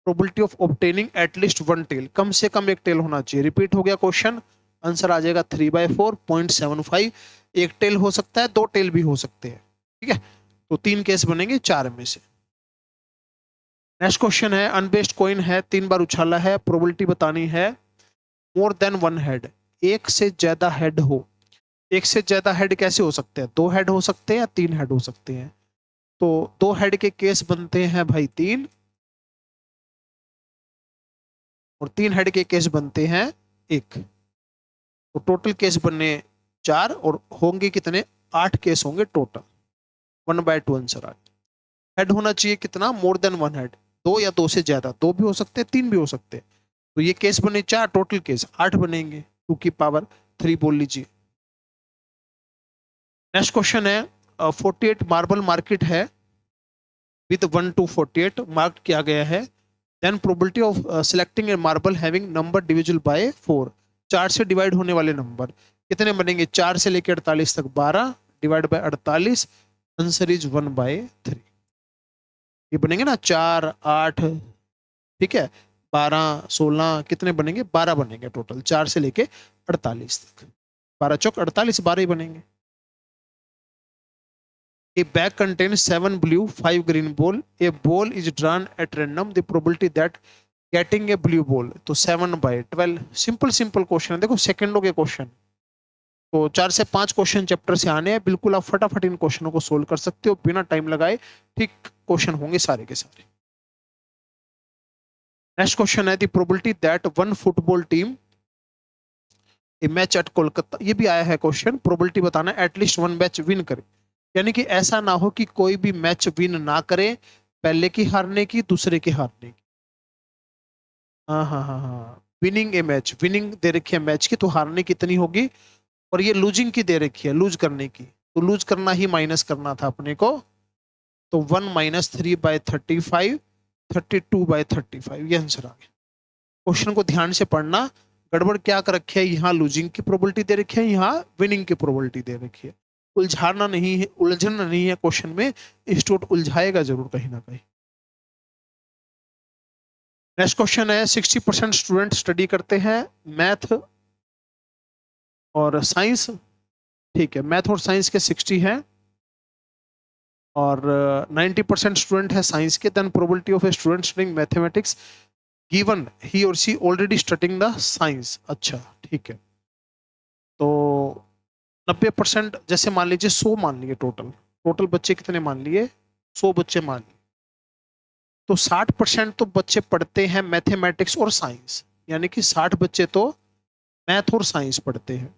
probability of obtaining at least 1 tail, कम से कम एक टेल होना चाहिए। रिपीट हो गया क्वेश्चन, आंसर आ जाएगा 3/4 0.75। एक टेल हो सकता है, 2 टेल भी हो सकते हैं, ठीक है। तो 3 केस बनेंगे 4 में से। नेक्स्ट क्वेश्चन है, अनबेस्ड कॉइन है, 3 बार उछाला है, प्रोबेबिलिटी बतानी है मोर देन 1 हेड, एक से ज्यादा हेड हो। एक से ज्यादा हेड कैसे हो सकते हैं, 2 हेड हो सकते हैं या 3 हेड हो सकते हैं। तो 2 हेड के केस बनते हैं भाई 3, और 3 हेड के केस बनते हैं 1। तो टोटल केस बनने 4 और होंगे कितने, 8 केस होंगे टोटल। 1/2 आंसर आ गया। हेड होना चाहिए कितना, मोर देन 1 हेड, 2 या 2 से ज्यादा, 2 भी हो सकते हैं 3 भी हो सकते हैं। तो ये केस बने 4, टोटल केस 8 बनेंगे, 2 की पावर 3 बोल लीजिए। नेक्स्ट क्वेश्चन है, 48 मार्बल मार्केट है विद 1 to 48 मार्क किया गया है, then probability of selecting a marble having number divisible by 4, 4 से डिवाइड होने वाले नंबर कितने बनेंगे, 4 से लेकर 48 तक 12 डिवाइड बाय 48, आंसर इज 1/3। ये बनेंगे ना 4 8, ठीक है, 12 16 कितने बनेंगे, 12 बनेंगे टोटल, 4 से लेके 48 तक, 12 चौक 48, 12 ही बनेंगे। A bag contains 7 blue, 5 green ball. A ball is drawn at random. The probability that getting a blue ball तो 7/12। सिंपल सिंपल क्वेश्चन है, देखो सेकंडों के क्वेश्चन। तो 4 से 5 क्वेश्चन चैप्टर से आने हैं, बिल्कुल आप फटाफट इन क्वेश्चनों को सोल्व कर सकते हो बिना टाइम लगाए, ठीक क्वेश्चन होंगे सारे के सारे। नेक्स्ट क्वेश्चन है the probability that one football team A match at Kolkata, ये भी आया है क्वेश्चन, प्रोबेबिलिटी बताना एटलीस्ट वन मैच विन करे, यानी कि ऐसा ना हो कि कोई भी मैच विन ना करे, पहले की हारने की, दूसरे की हारने की। हाँ हाँ हाँ हाँ, विनिंग ए मैच, विनिंग दे रखी है मैच की, तो हारने कितनी होगी, और ये लूजिंग की दे रखी है, लूज करने की, तो लूज करना ही माइनस करना था अपने को, तो 1 - 3/35, 32/35, ये आंसर आ गया। क्वेश्चन को ध्यान से पढ़ना, गड़बड़ क्या कर रखी है, यहाँ लूजिंग की प्रोबेबिलिटी दे रखी है, यहाँ विनिंग की प्रोबेबिलिटी दे रखी है, उलझाना नहीं है, उलझना नहीं है क्वेश्चन में, स्टूडेंट उलझाएगा जरूर कहीं ना कहीं। नेक्स्ट क्वेश्चन है 60% स्टूडेंट स्टडी करते हैं मैथ और साइंस, ठीक है, मैथ और साइंस के 60 हैं, और 90% स्टूडेंट है साइंस के, then probability of a student studying mathematics given he or she already studying the science. अच्छा ठीक है, तो 90%, जैसे मान लीजिए 100 मान लिए, टोटल टोटल बच्चे कितने मान लिए, 100 बच्चे मान लिए, तो 60% तो बच्चे पढ़ते हैं मैथमेटिक्स और साइंस, यानी कि 60 बच्चे तो मैथ और साइंस पढ़ते हैं,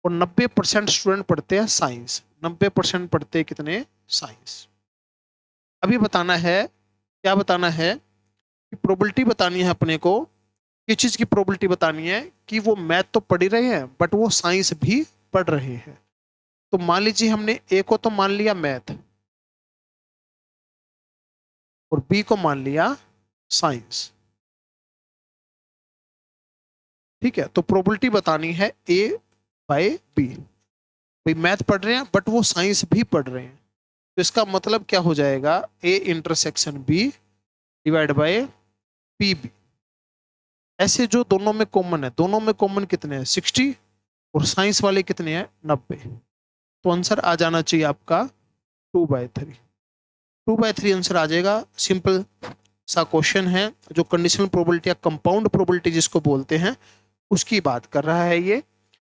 और 90% स्टूडेंट पढ़ते हैं साइंस, 90% पढ़ते हैं कितने, साइंस। अभी बताना है, क्या बताना है, कि प्रोबेबिलिटी बतानी है अपने को, किस चीज की प्रोबेबिलिटी बतानी है, कि वो मैथ तो पढ़ ही रहे हैं बट वो साइंस भी पढ़ रहे हैं। तो मान लीजिए हमने ए को तो मान लिया मैथ, और बी को मान लिया साइंस, ठीक है, तो प्रोबेबिलिटी बतानी है ए बाय बी, भाई मैथ पढ़ रहे हैं बट वो साइंस भी पढ़ रहे हैं, तो इसका मतलब क्या हो जाएगा, A intersection B divide by P B. ऐसे जो दोनों में कॉमन है, दोनों में कॉमन कितने हैं, 60, और साइंस वाले कितने हैं, 90, तो आंसर आ जाना चाहिए आपका 2/3, 2/3 आंसर आ जाएगा। सिंपल सा क्वेश्चन है, जो कंडीशनल प्रोबेबिलिटी या कंपाउंड प्रोबेबिलिटी जिसको बोलते हैं, उसकी बात कर रहा है ये।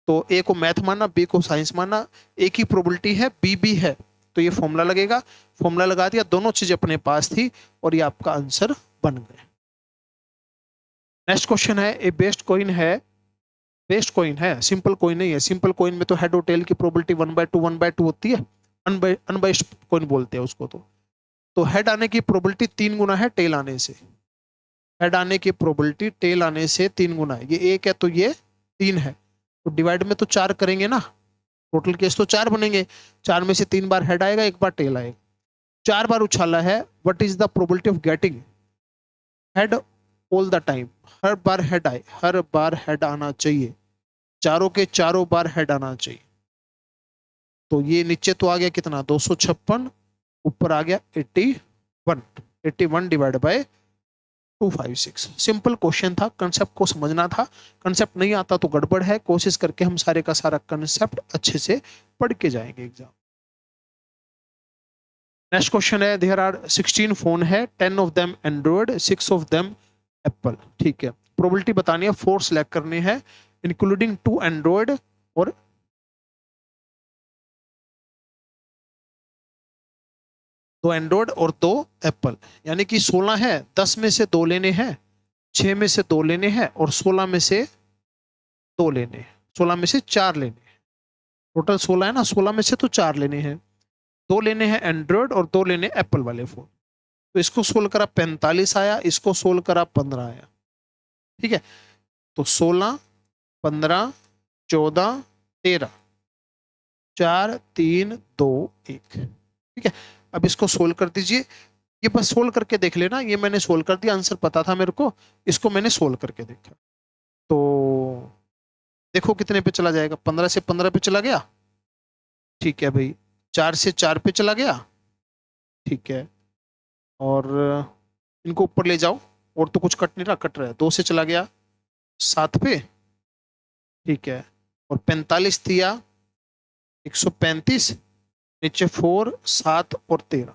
तो ए को मैथ माना, बी को साइंस माना, ए की प्रोबेबिलिटी है, बी भी है, तो ये फॉर्मूला लगेगा, फॉर्मूला लगा दिया, दोनों चीज अपने पास थी, और ये आपका आंसर बन गया। नेक्स्ट क्वेश्चन है, ए बेस्ट कॉइन है, बेस्ट कॉइन है, सिंपल कॉइन नहीं है, सिंपल कॉइन में तो हेड और टेल की प्रोबेबिलिटी 1/2 होती है, अनबाइस्ड कॉइन बोलते हैं उसको, तो हेड आने की प्रोबेबिलिटी 3 गुना है टेल आने से, हेड आने की प्रोबेबिलिटी टेल आने से 3 गुना है, ये 1 है तो ये 3 है, तो डिवाइड में तो 4 करेंगे ना, टोटल केस तो 4 बनेंगे, 4 में से 3 बार हेड आएगा, 1 बार टेल आएगा, 4 बार उछाला है, what is the probability of getting head all the time, her bar head आए, हर बार हेड आना चाहिए, चारों के चारों बार हेड आना चाहिए, तो ये नीचे तो आ गया कितना 256, ऊपर आ गया 81, 81 डिवाइड बाय 256। सिंपल क्वेश्चन था, कंसेप्ट को समझना था, कंसेप्ट नहीं आता तो गड़बड़ है, कोशिश करके हम सारे का सारा कंसेप्ट अच्छे से पढ़ के जाएंगे एग्जाम। नेक्स्ट क्वेश्चन है, देयर आर 16 फोन है, 10 of them Android, 6 of them Apple, ठीक है, प्रोबेबिलिटी बतानी है, 4 सिलेक्ट करने हैं, इंक्लूडिंग 2 एंड्रॉइड और 2 एंड्रॉइड और 2 एप्पल, यानी कि 16 है, 10 में से 2 लेने हैं, 6 में से 2 लेने हैं, और 16 में से 2 लेने हैं, 16 में से 4 लेने हैं, टोटल 16 है ना, 16 में से तो 4 लेने हैं, 2 लेने हैं एंड्रॉइड और 2 लेने एप्पल वाले फोन, तो इसको सोल्व करा 45 आया, इसको सोल्व करा 15 आया, ठीक है, तो 16, 15, 14, 13, 4, 3, 2, 1, ठीक है, अब इसको सोल्व कर दीजिए, ये बस सोल्व करके देख लेना, ये मैंने सोल्व कर दिया, आंसर पता था मेरे को, इसको मैंने सोल्व करके देखा, तो देखो कितने पे चला जाएगा, 15 से 15 पे चला गया, ठीक है भाई, 4 से 4 पे चला गया, ठीक है, और इनको ऊपर ले जाओ, और तो कुछ कट नहीं रहा, कट रहा है, 2 से चला गया 7 पे, ठीक है, और 45 दिया 135, नीचे 4, 7 और 13,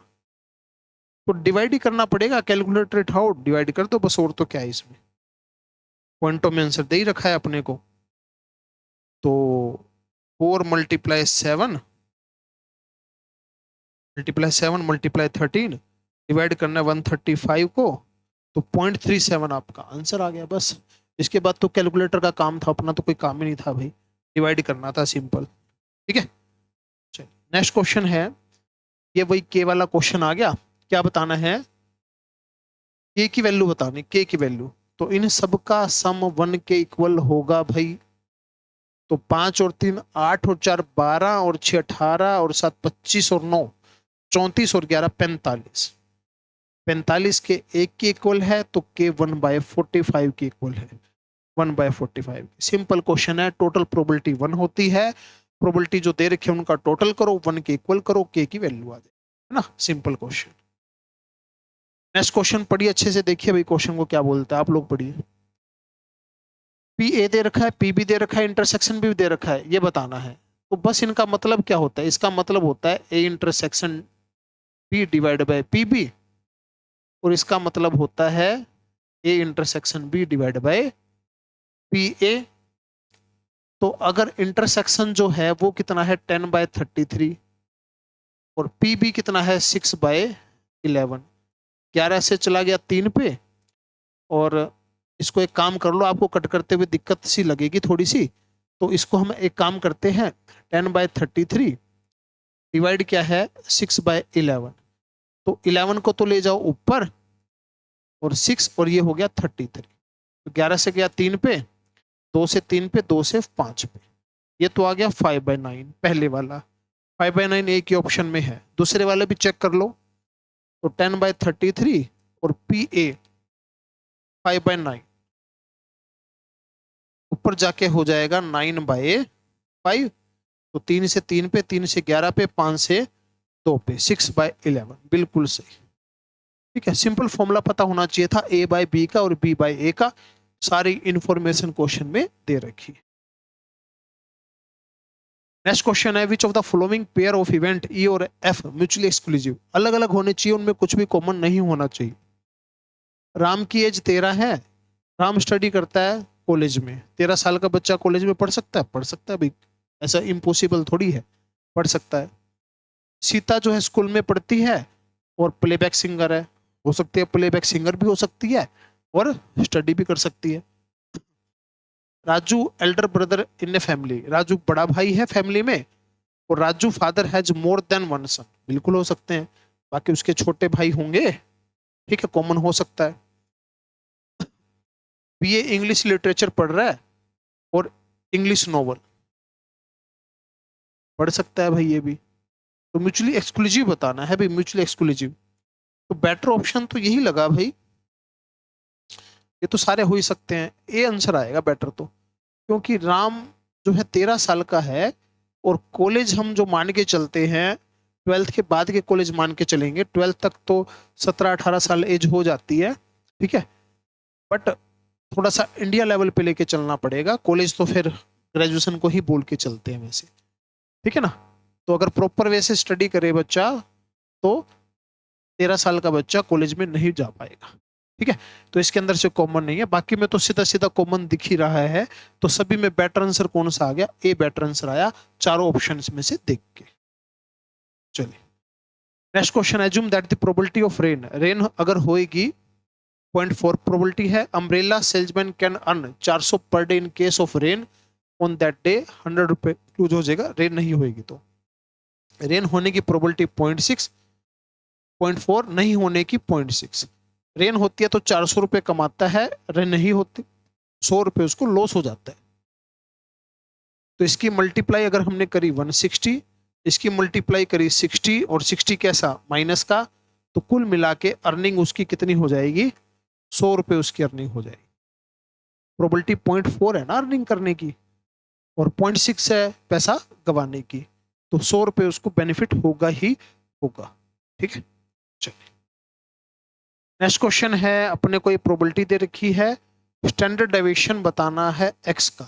तो डिवाइड ही करना पड़ेगा, कैलकुलेटर उठाओ डिवाइड कर दो बस, और तो क्या है इसमें, पॉइंटों में आंसर दे ही रखा है अपने को, तो 4 × 7 × 7 × 13, डिवाइड करना है 135 को, तो 0.37 आपका आंसर आ गया। बस इसके बाद तो कैलकुलेटर का काम था, अपना तो कोई काम ही नहीं था भाई, डिवाइड करना था सिंपल। ठीक है, चलिए नेक्स्ट क्वेश्चन है, ये वही के वाला क्वेश्चन आ गया। क्या बताना है, के की वैल्यू बतानी, के की वैल्यू। तो इन सब का सम 1 के इक्वल होगा भाई। तो 5 और 3 8 और 4 12 और 6 18 और 7 25 और 9 34 और 11 45। 45 के एक के इक्वल है तो के 1/45 के इक्वल है। 1/45 सिंपल क्वेश्चन है। टोटल प्रोबेबिलिटी 1 होती है, प्रोबेबिलिटी जो दे रखे हैं उनका टोटल करो, 1 के इक्वल करो, के की वैल्यू आ जाए, है ना, सिंपल क्वेश्चन। नेक्स्ट क्वेश्चन पढ़िए अच्छे से, देखिए भाई क्वेश्चन को क्या बोलता है, आप लोग पढ़िए। पी ए दे रखा है, पी बी दे रखा है, इंटरसेक्शन भी दे रखा है, ये बताना है। तो बस इनका मतलब क्या होता है, इसका मतलब होता है A intersection B divide by P B, और इसका मतलब होता है A intersection B divide by P A. तो अगर इंटरसेक्शन जो है वो कितना है 10/33 और पी बी कितना है 6/11, 11 से चला गया 3 पे, और इसको एक काम कर लो, आपको कट करते हुए दिक्कत सी लगेगी थोड़ी सी, तो इसको हम एक काम करते हैं, 10/33 डिवाइड क्या है 6/11, तो 11 को तो ले जाओ ऊपर, और 6 और ये हो गया 33, तो 11 से गया 3 पे, 2 से 3 पे, 2 से 5 पे, ये तो आ गया 5/9 पहले वाला। 5/9 एक ही ऑप्शन में है, दूसरे वाले भी चेक कर लो। तो 10/33 और पी ए 5/9 ऊपर जाके हो जाएगा 9/5। तो 3 से 3 पे, 3 से 11 पे, 5 से 2 पे, 6/11 बिल्कुल सही। ठीक है, सिंपल फॉर्मूला पता होना चाहिए था ए बाय बी का और बी बाय ए का, सारी इंफॉर्मेशन क्वेश्चन में दे रखी है। नेक्स्ट क्वेश्चन है, which of the following pair of event E और एफ म्यूचुअली एक्सक्लूसिव, अलग अलग होने चाहिए, उनमें कुछ भी कॉमन नहीं होना चाहिए। राम की एज 13 है, राम स्टडी करता है कॉलेज में, 13 साल का बच्चा कॉलेज में पढ़ सकता है? पढ़ सकता है भाई, ऐसा इम्पॉसिबल थोड़ी है, पढ़ सकता है। सीता जो है स्कूल में पढ़ती है और प्लेबैक सिंगर है, हो सकती है प्लेबैक सिंगर भी हो सकती है और स्टडी भी कर सकती है। Raju elder brother in a family, Raju बड़ा भाई है फैमिली में, और Raju father has more than one son, बिल्कुल हो सकते हैं, बाकी उसके छोटे भाई होंगे, ठीक है, कॉमन हो सकता है। बीए इंग्लिश लिटरेचर पढ़ रहा है और इंग्लिश नॉवल पढ़ सकता है भाई ये भी। तो म्यूचुअली एक्सक्लूसिव बताना है भाई, म्यूचुअली एक्सक्लूसिव, तो बेटर ऑप्शन तो यही लगा भाई, ये तो सारे हो ही सकते हैं, ए आंसर आएगा बेटर तो, क्योंकि राम जो है 13 साल का है, और कॉलेज हम जो मान के चलते हैं 12th के बाद के कॉलेज मान के चलेंगे, 12th तक तो 17-18 साल एज हो जाती है, ठीक है, बट थोड़ा सा इंडिया लेवल पे लेके चलना पड़ेगा, कॉलेज तो फिर ग्रेजुएशन को ही बोल के चलते हैं वैसे, ठीक है ना। तो अगर प्रॉपर वे से स्टडी करे बच्चा तो 13 साल का बच्चा कॉलेज में नहीं जा पाएगा, ठीक है। तो इसके अंदर से कॉमन नहीं है, बाकी में तो सीधा सीधा कॉमन दिख ही रहा है, तो सभी में बेटर आंसर कौन सा आ गया, ए बेटर आंसर आया चारों ऑप्शंस में से देख के। चलिए next question, assume that the probability of rain, rain अगर होएगी 0.4 प्रोबेबिलिटी है, umbrella salesman can earn 400 per day in case of rain on that day 100 रुपए लूज हो जाएगा, रेन नहीं होएगी तो। रेन होने की प्रोबेबिलिटी 0.6, 0.4 नहीं होने की 0.6। रेन होती है तो 400 रुपए कमाता है, रेन नहीं होती 100 रुपए उसको लॉस हो जाता है। तो इसकी मल्टीप्लाई अगर हमने करी 160, इसकी मल्टीप्लाई करी 60, और 60 कैसा माइनस का, तो कुल मिला के अर्निंग उसकी कितनी हो जाएगी, 100 रुपए उसकी अर्निंग हो जाएगी। प्रोबेबिलिटी 0.4 है ना अर्निंग करने की, और 0.6 है पैसा गंवाने की, तो 100 रुपए उसको बेनिफिट होगा ही होगा, ठीक है। चलिए नेक्स्ट क्वेश्चन है, अपने को ये प्रोबेबिलिटी दे रखी है, स्टैंडर्ड डेविएशन बताना है एक्स का।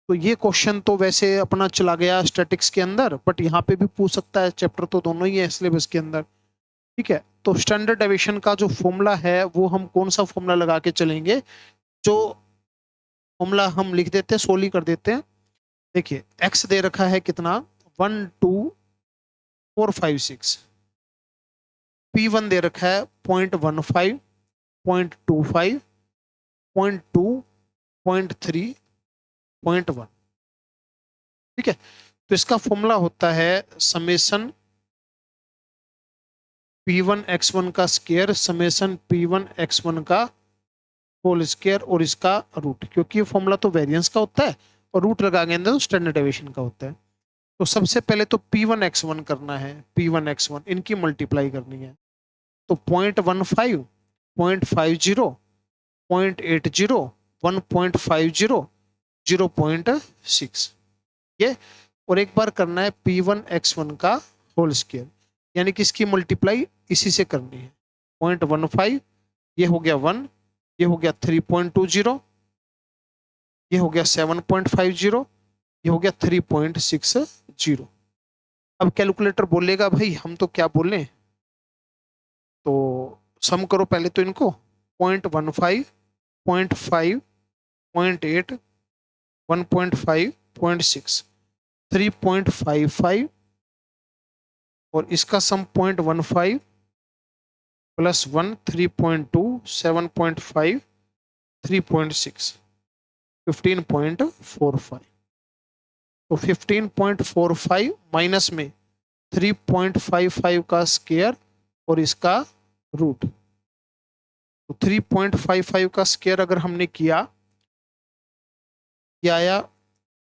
तो ये क्वेश्चन तो वैसे अपना चला गया स्टैटिक्स के अंदर, बट यहाँ पे भी पूछ सकता है, चैप्टर तो दोनों ही है सिलेबस के अंदर, ठीक है। तो स्टैंडर्ड डेविएशन का जो फॉर्मूला है वो हम कौन सा फॉर्मूला लगा के चलेंगे, जो फॉर्मूला हम लिख देते हैं, सोल्व कर देते हैं। देखिए एक्स दे रखा है कितना 1 2 4 5 6, P1 दे रखा है 0.15, 0.25, 0.2, 0.3, 0.1। ठीक है, तो इसका फॉर्मूला होता है समेशन P1 x1 का स्क्वायर समेशन P1 x1 का होल स्क्वायर और इसका रूट, क्योंकि ये फॉर्मूला तो वेरिएंस का होता है और रूट लगाएंगे तो स्टैंडर्ड डेविएशन का होता है। तो सबसे पहले तो P1 x1 करना है, P1 x1 इनकी मल्टीप्लाई करनी है। तो 0.15, 0.50, 0.80, 1.50, 0.6 ये, और एक बार करना है P1 x1 का होल स्क्वायर, यानी कि इसकी मल्टीप्लाई इसी से करनी है। 0.15 ये हो गया 1, ये हो गया 3.20, ये हो गया 7.50, ये हो गया 3.60। अब कैलकुलेटर बोलेगा भाई हम तो क्या बोले, तो सम करो पहले तो इनको। 0.15, 0.5, 0.8, 1.5, 0.6, 3.55 और इसका सम 0.15 प्लस 1, 3.2, 7.5, 3.6, 15.45। तो 15.45 माइनस में 3.55 का स्क्वायर और इसका रूट। तो 3.55 का स्क्वायर अगर हमने किया, ये आया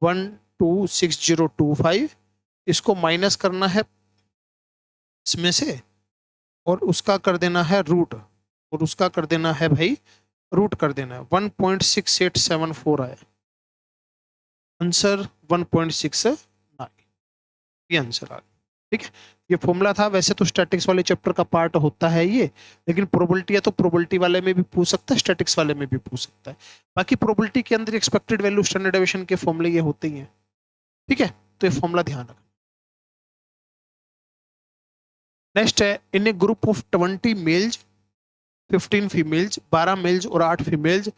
126025, इसको माइनस करना है इसमें से और उसका कर देना है रूट, और उसका कर देना है भाई रूट कर देना है। 1.6874 आया आंसर, 1.69 ये आंसर आ गया। ठीक है, ये फॉर्मूला था। वैसे तो स्टैटिक्स वाले चैप्टर का पार्ट होता है ये, लेकिन प्रोबेबिलिटी है तो प्रोबेबिलिटी वाले में भी पूछ सकता है, स्टैटिक्स वाले में भी पूछ सकता है। बाकी प्रोबेबिलिटी के अंदर एक्सपेक्टेड वैल्यू स्टैंडर्ड डेविएशन के फॉर्मूले ये होते ही हैं। ठीक है, तो ये फॉर्मूला ध्यान रखना। नेक्स्ट है, in a group of 20 males 15 females, 12 males और 8 फीमेल्स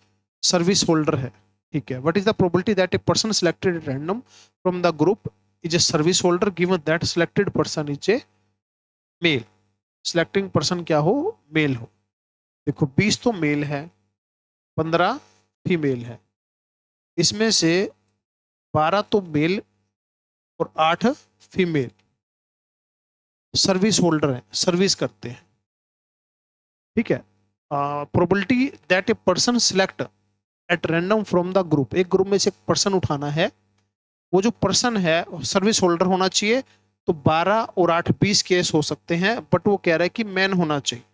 सर्विस होल्डर है। ठीक है, what is the probability that a person selected at random from the group is a service holder given that selected person is a male. Selecting person क्या हो, mail हो। देखो 20 तो mail है, 15 female है, इसमें से 12 तो मेल और 8 फीमेल सर्विस होल्डर हैं, सर्विस करते हैं। ठीक है, probability that a person select eight random from the group, एक ग्रुप में से एक पर्सन उठाना है, वो जो पर्सन है सर्विस होल्डर होना चाहिए। तो 12 और 8 20 केस हो सकते हैं, बट वो कह रहा है कि मैन होना चाहिए।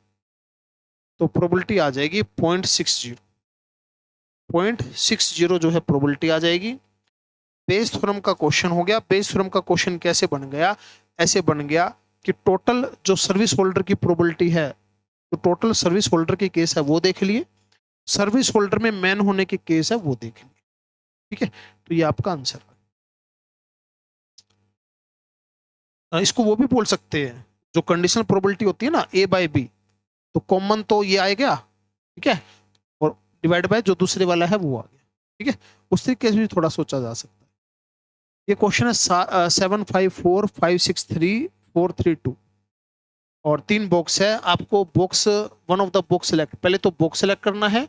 तो प्रोबेबिलिटी आ जाएगी 0.60, 0.60 जो है प्रोबेबिलिटी आ जाएगी। बेस थ्योरम का क्वेश्चन हो गया। बेस थ्योरम का क्वेश्चन कैसे बन गया, ऐसे बन गया कि टोटल जो सर्विस होल्डर की प्रोबेबिलिटी है, तो टोटल सर्विस होल्डर के केस है वो देख लिए, सर्विस होल्डर में मैन होने के केस है वो देख लिए। ठीक है, तो ये आपका आंसर है। इसको वो भी बोल सकते हैं, जो कंडीशनल प्रोबेबिलिटी होती है ना ए बाय बी, तो कॉमन तो ये आएगा। ठीक है, और डिवाइड बाय जो दूसरे वाला है वो आ गया। ठीक है, उस तरीके से भी थोड़ा सोचा जा सकता है। ये क्वेश्चन है 754563432 और 3 बॉक्स है। आपको box one of the box select, पहले तो बॉक्स सेलेक्ट करना है,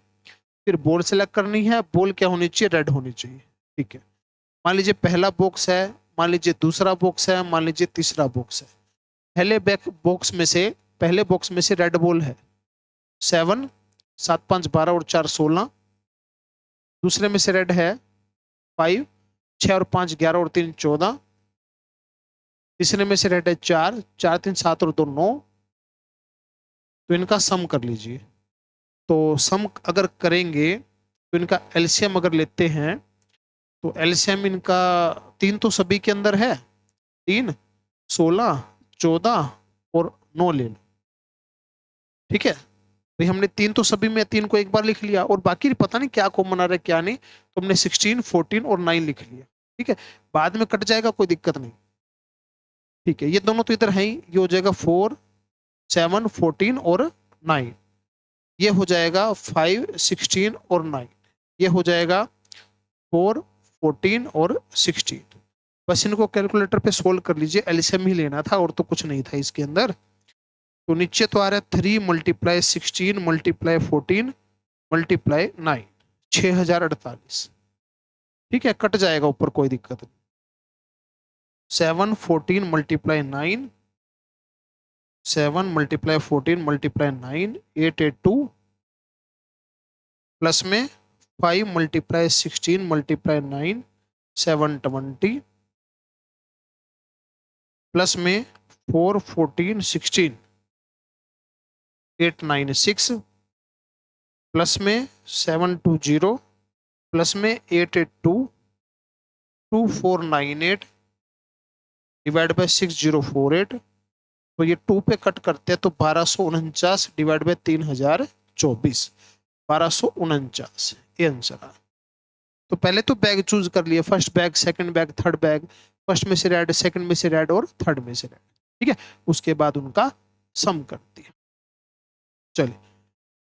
फिर बॉल सेलेक्ट करनी है। बॉल क्या होनी चाहिए, रेड होनी चाहिए। ठीक है, मान लीजिए पहला बॉक्स है, मान लीजिए दूसरा बॉक्स है, मान लीजिए तीसरा बॉक्स है। पहले बैक बॉक्स में से, पहले बॉक्स में से रेड बॉल है 7, 7 5 12 और 4 16। दूसरे में से रेड है 5, 6 और 5 11 और 3 14। तीसरे में से रेड है 4, 4 3 7 और 2 9। तो इनका सम कर लीजिए। तो सम अगर करेंगे तो इनका एलसीएम अगर लेते हैं, तो एलसीएम इनका 3 तो सभी के अंदर है, 3 16 14 और 9 ले लो। ठीक है, भाई हमने 3 तो सभी में, 3 को एक बार लिख लिया और बाकी पता नहीं क्या कॉमन आ रहा है क्या नहीं, तो हमने 16 14 और 9 लिख लिया। ठीक है, बाद में कट जाएगा, कोई दिक्कत नहीं। ठीक है, ये दोनों तो इधर है ही, ये हो जाएगा 4 7 14 और 9, ये हो जाएगा 5 16 और 9, ये हो जाएगा 4 14 और 16। बस इनको कैलकुलेटर पे सोल्व कर लीजिए, एलसीएम ही लेना था और तो कुछ नहीं था इसके अंदर। तो नीचे तो आ रहा है 3 मल्टीप्लाई 16 मल्टीप्लाई 14 मल्टीप्लाई 9, 6048। ठीक है, कट जाएगा ऊपर, कोई दिक्कत नहीं। 7 14 मल्टीप्लाई 9, 7 मल्टीप्लाई 14 मल्टीप्लाई 9, 882 प्लस में 5 मल्टीप्लाई 16 मल्टीप्लाई 9, 720 प्लस में 4 14 16, 896 प्लस में 720 प्लस में 882 2498 डिवाइड बाय 6048। तो ये 2 पे कट करते हैं तो 1249 डिवाइड बाय 3024, 1249 ये आंसर है। तो पहले तो बैग चूज कर लिए, first bag, second bag, third bag, first में से रेड, सेकंड में से रेड और थर्ड में से रेड। ठीक है, उसके बाद उनका सम कर दिया। चलिए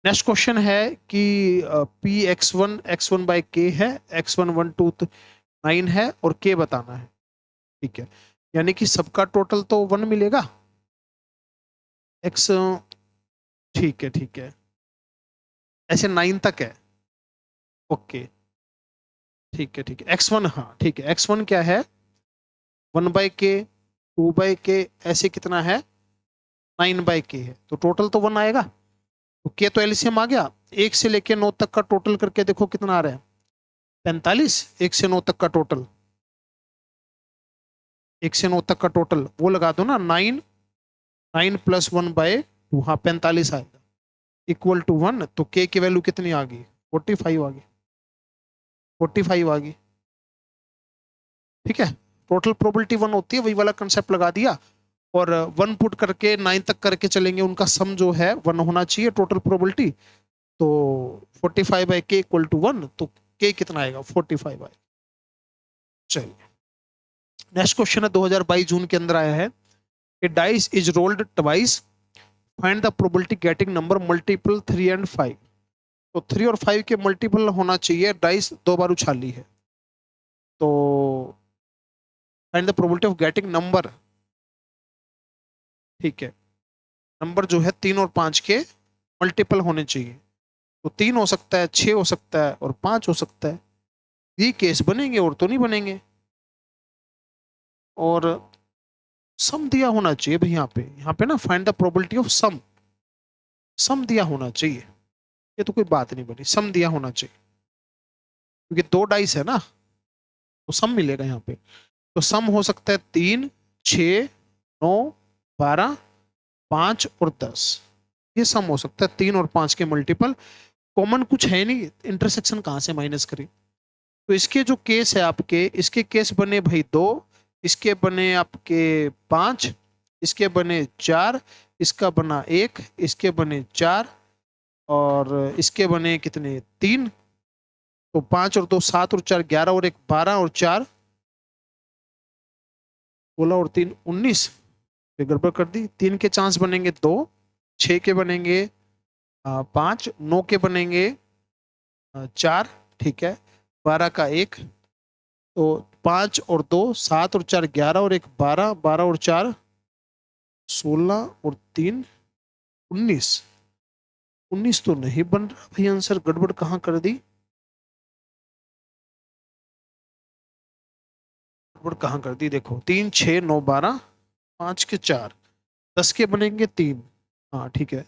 नेक्स्ट क्वेश्चन है कि पी x1 बाई के है, x1 1 2 9 है और k बताना है। ठीक है, यानी कि सबका टोटल तो 1 मिलेगा x। ठीक है, ठीक है, ऐसे 9 तक है। ओके, ठीक है, ठीक है, x1, हाँ ठीक है, x1 क्या है 1 बाई के, 2 बाई के, ऐसे कितना है 9 बाई के है, तो टोटल तो 1 आएगा। तो के तो एलसीएम आ गया, 1 से लेके 9 तक का टोटल करके देखो कितना आ रहा है 45। 1 से 9 तक का टोटल, 1 से 9 तक का टोटल वो लगा दो ना, 9 9 प्लस 1 बाय 2, हाँ 45 आएगा, इक्वल टू 1। तो के की वैल्यू कितनी आ गई 45 आ गई, 45 आ गई। ठीक है, टोटल प्रोबेबिलिटी 1 होती है, वही वाला कंसेप्ट लगा दिया और 1 पुट करके 9 तक करके चलेंगे, उनका सम जो है 1 होना चाहिए टोटल प्रोबेबिलिटी। तो 45 बाई के इक्वल टू 1, तो के कितना आएगा 45 आएगा। चलिए नेक्स्ट क्वेश्चन है 2022 जून के अंदर आया है, a dice is rolled twice, find the probability getting number multiple 3 and 5। तो 3 और 5 के मल्टीपल होना चाहिए, डाइस 2 बार उछाली है, तो find the probability of getting number. ठीक है, नंबर जो है 3 और 5 के मल्टीपल होने चाहिए, तो 3 हो सकता है, 6 हो सकता है और 5 हो सकता है। ये केस बनेंगे और तो नहीं बनेंगे। और सम दिया होना चाहिए भाई, यहाँ पे ना find the probability of some, सम दिया होना चाहिए, ये तो कोई बात नहीं बनी, सम दिया होना चाहिए क्योंकि 2 डाइस है ना, तो सम मिलेगा यहाँ पे। तो सम हो सकता है 3 6 9 12 5 और 10, ये सम हो सकता है 3 और 5 के मल्टीपल। कॉमन कुछ है नहीं, इंटरसेक्शन कहाँ से माइनस करें। तो इसके जो केस है आपके, इसके केस बने भाई 2, इसके बने आपके 5, इसके बने 4, इसका बना 1, इसके बने 4 और इसके बने कितने 3। तो 5 और 2 7 और 4 11 और 1 12 और 4 16 और 3 19। गड़बड़ कर दी, 3 के चांस बनेंगे 2, 6 के बनेंगे 5, 9 के बनेंगे 4, ठीक है, 12 का 1, तो 5 और 2 7 और 4 11 और 1 12, 12 और 4 16 और 3 19। 19 तो नहीं बन रहा भाई आंसर, गड़बड़ कहाँ कर दी, गड़बड़ कहाँ कर दी, देखो 3 6 9 12, 5 के 4, 10 के बनेंगे 3, हाँ ठीक है,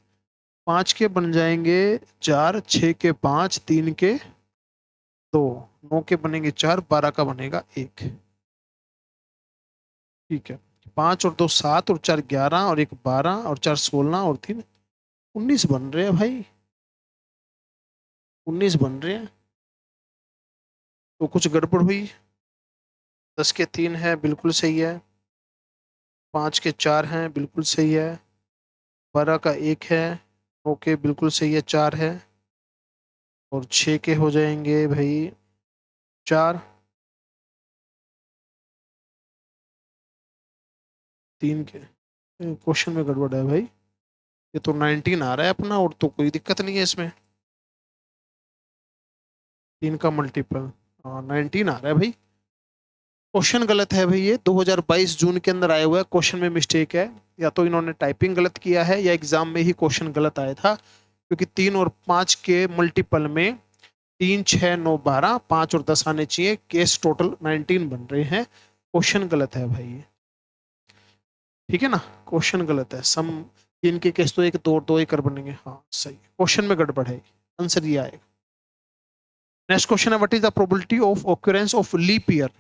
5 के बन जाएंगे 4, 6 के 5, 3 के 2, 9 के बनेंगे 4, 12 का बनेगा 1। ठीक है, 5 और 2 7 और 4 11 और 1 12 और 4 16 और 3 19 बन रहे हैं भाई, 19 बन रहे हैं। तो कुछ गड़बड़ हुई। 10 के 3 है बिल्कुल सही है, 5 के 4 हैं बिल्कुल सही है, 12 का 1 है, 9 के बिल्कुल सही है 4 है और 6 के हो जाएंगे भाई 4, 3 के। क्वेश्चन में गड़बड़ है भाई, ये तो 19 आ रहा है अपना और तो कोई दिक्कत नहीं है इसमें, 3 का मल्टीपल 19 आ रहा है भाई। क्वेश्चन गलत है भाई, ये 2022 जून के अंदर आया हुआ है, क्वेश्चन में मिस्टेक है, या तो इन्होंने टाइपिंग गलत किया है या एग्जाम में ही क्वेश्चन गलत आया था, क्योंकि 3 और 5 के मल्टीपल में 3, 6, 9, 12, 5 और 10 आने चाहिए, केस टोटल 19 बन रहे हैं। क्वेश्चन गलत है भाई ये, ठीक है ना, क्वेश्चन गलत है। सम 3 के केस तो 1, 2, 2 एकड़ बनेंगे, हाँ सही, क्वेश्चन में गड़बड़ है, आंसर ये आएगा। नेक्स्ट क्वेश्चन है, what is the probability of occurrence of leap year.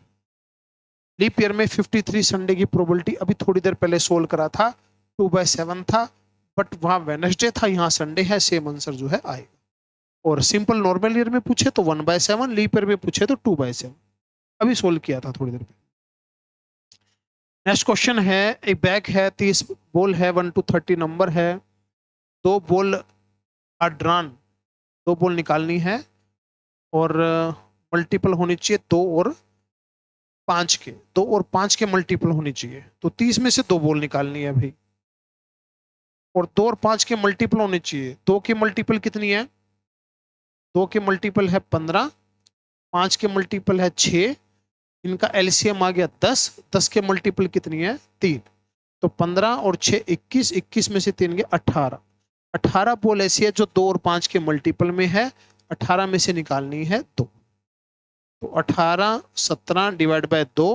Leap year में 53 संडे की प्रोबेबिलिटी अभी थोड़ी देर पहले सोल्व करा था, 2/7 था, बट वहां वेडनेसडे था, यहाँ संडे है, सेम आंसर जो है आएगा। और सिंपल नॉर्मल ईयर में पूछे तो 1/7, लीप ईयर में पूछे तो 2/7, अभी सोल्व किया था थोड़ी देर पहले। नेक्स्ट क्वेश्चन है, एक बैग है, 30 बॉल है, 1 to 30 नंबर है, 2 बॉल आर ड्रॉन, 2 बॉल निकालनी है और मल्टीपल होनी चाहिए 2 और 5 के, 2 और 5 के मल्टीपल होनी चाहिए, तो 30 में से 2 बॉल निकालनी है भाई, और 2 और 5 के मल्टीपल होने चाहिए। 2 की मल्टीपल कितनी है, 2 के मल्टीपल है 15, 5 के मल्टीपल है 6, इनका एलसीएम आ गया 10, 10 के मल्टीपल कितनी है 3, तो 15 और 6 21, 21 में से 3 गए 18, 18 बॉल ऐसी है जो 2 और 5 के मल्टीपल में है, 18 में से निकालनी है 2, तो 18 17 डिवाइड बाय 2,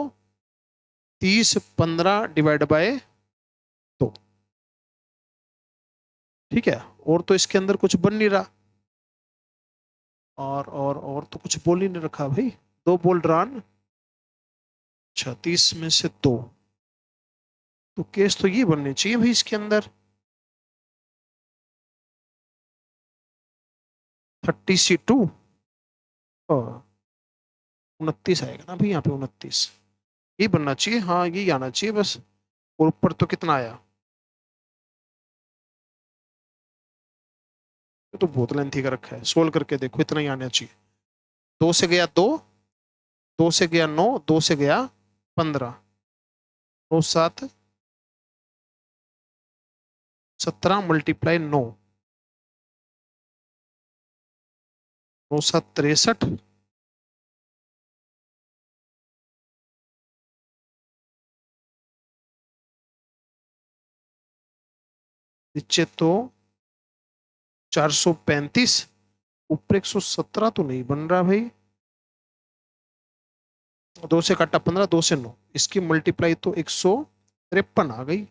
30 15 डिवाइड बाय 2, ठीक है। और तो इसके अंदर कुछ बन नहीं रहा, और तो कुछ बोल ही नहीं रखा भाई, 2 बॉल ड्रॉन, अच्छा 30 में से 2, तो केस तो ये बनने चाहिए भाई इसके अंदर 30C2, 29 आएगा ना भाई, यहाँ पे 29 ये बनना चाहिए, हाँ ये आना चाहिए बस। और ऊपर तो कितना आया, तो बहुत लेंथी का रखा है, सोल्व करके देखो, इतना ही आना चाहिए। 2 से गया 2, 2 से गया 9, 2 से गया 15, 9 7 17 मल्टीप्लाई 9, 9 7 63, नीचे तो 435, ऊपर 117 तो नहीं बन रहा भाई, 2 से काटा 15, 2 से 9, इसकी मल्टीप्लाई तो 153 आ गई,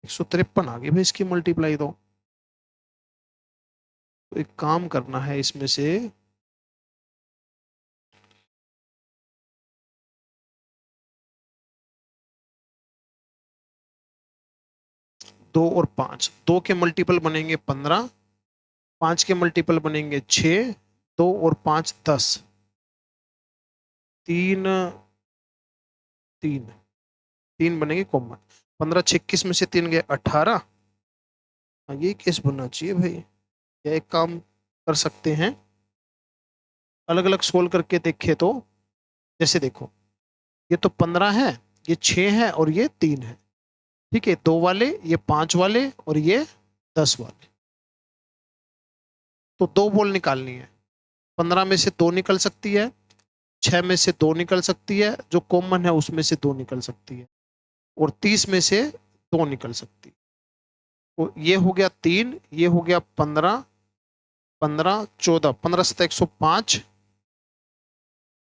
153 आ गई भाई इसकी मल्टीप्लाई तो एक काम करना है इसमें से, दो और 5, 2 के मल्टीपल बनेंगे 15, 5 के मल्टीपल बनेंगे 6, 2 और 5 10, 3 3 3 बनेंगे कॉमन, 15 21 में से 3 गए 18, ये केस बनना चाहिए भाई। या एक काम कर सकते हैं, अलग अलग सोल्व करके देखे तो, जैसे देखो ये तो 15 है, ये 6 है और ये 3 है, ठीक है, 2 वाले, ये 5 वाले और ये 10 वाले, तो 2 बॉल निकालनी है, 15 में से 2 निकल सकती है, 6 में से 2 निकल सकती है, जो कॉमन है उसमें से 2 निकल सकती है, और 30 में से 2 निकल सकती है, तो ये हो गया 3, ये हो गया 15, 15 14, 15 7 105,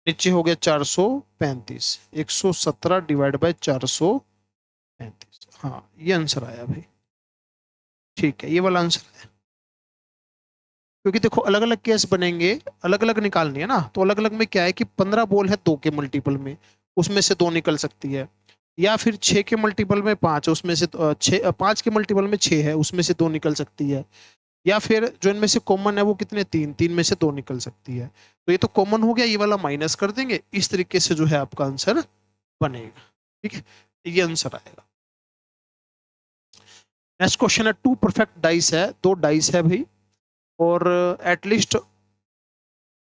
नीचे हो गया 435, 117 डिवाइड बाय 435, हाँ ये आंसर आया भाई, ठीक है, ये वाला आंसर है। क्योंकि देखो अलग अलग केस बनेंगे, अलग अलग निकालनी है ना, तो अलग अलग में क्या है कि 15 बॉल है 2 के मल्टीपल में, उसमें से 2 निकल सकती है, या फिर 6 के मल्टीपल में 5, उसमें से 5 के मल्टीपल में 6 है, उसमें से 2 निकल सकती है, या फिर जो इनमें से कॉमन है वो कितने 3, 3 में से 2 निकल सकती है, तो ये तो कॉमन हो गया, ये वाला माइनस कर देंगे, इस तरीके से जो है आपका आंसर बनेगा, ठीक है, ये आंसर आएगा। नेक्स्ट क्वेश्चन है, 2 परफेक्ट डाइस है, 2 डाइस है भाई, और एटलीस्ट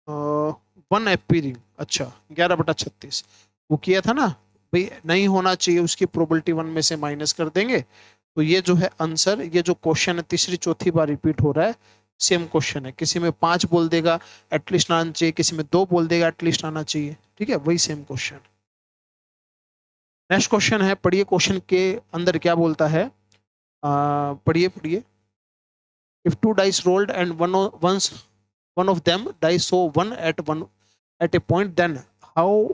1 अपीयरिंग, अच्छा 11/36 वो किया था ना भाई, नहीं होना चाहिए, उसकी प्रोबेबिलिटी 1 में से माइनस कर देंगे, तो ये जो है आंसर, ये जो क्वेश्चन है तीसरी चौथी बार रिपीट हो रहा है, सेम क्वेश्चन है, किसी में 5 बोल देगा एटलीस्ट आना चाहिए, किसी में 2 बोल देगा एटलीस्ट आना चाहिए, ठीक है, वही सेम क्वेश्चन। नेक्स्ट क्वेश्चन है, पढ़िए क्वेश्चन के अंदर क्या बोलता है, पढ़िए पढ़िए। If two dice rolled and one of them dice so one at a point, then how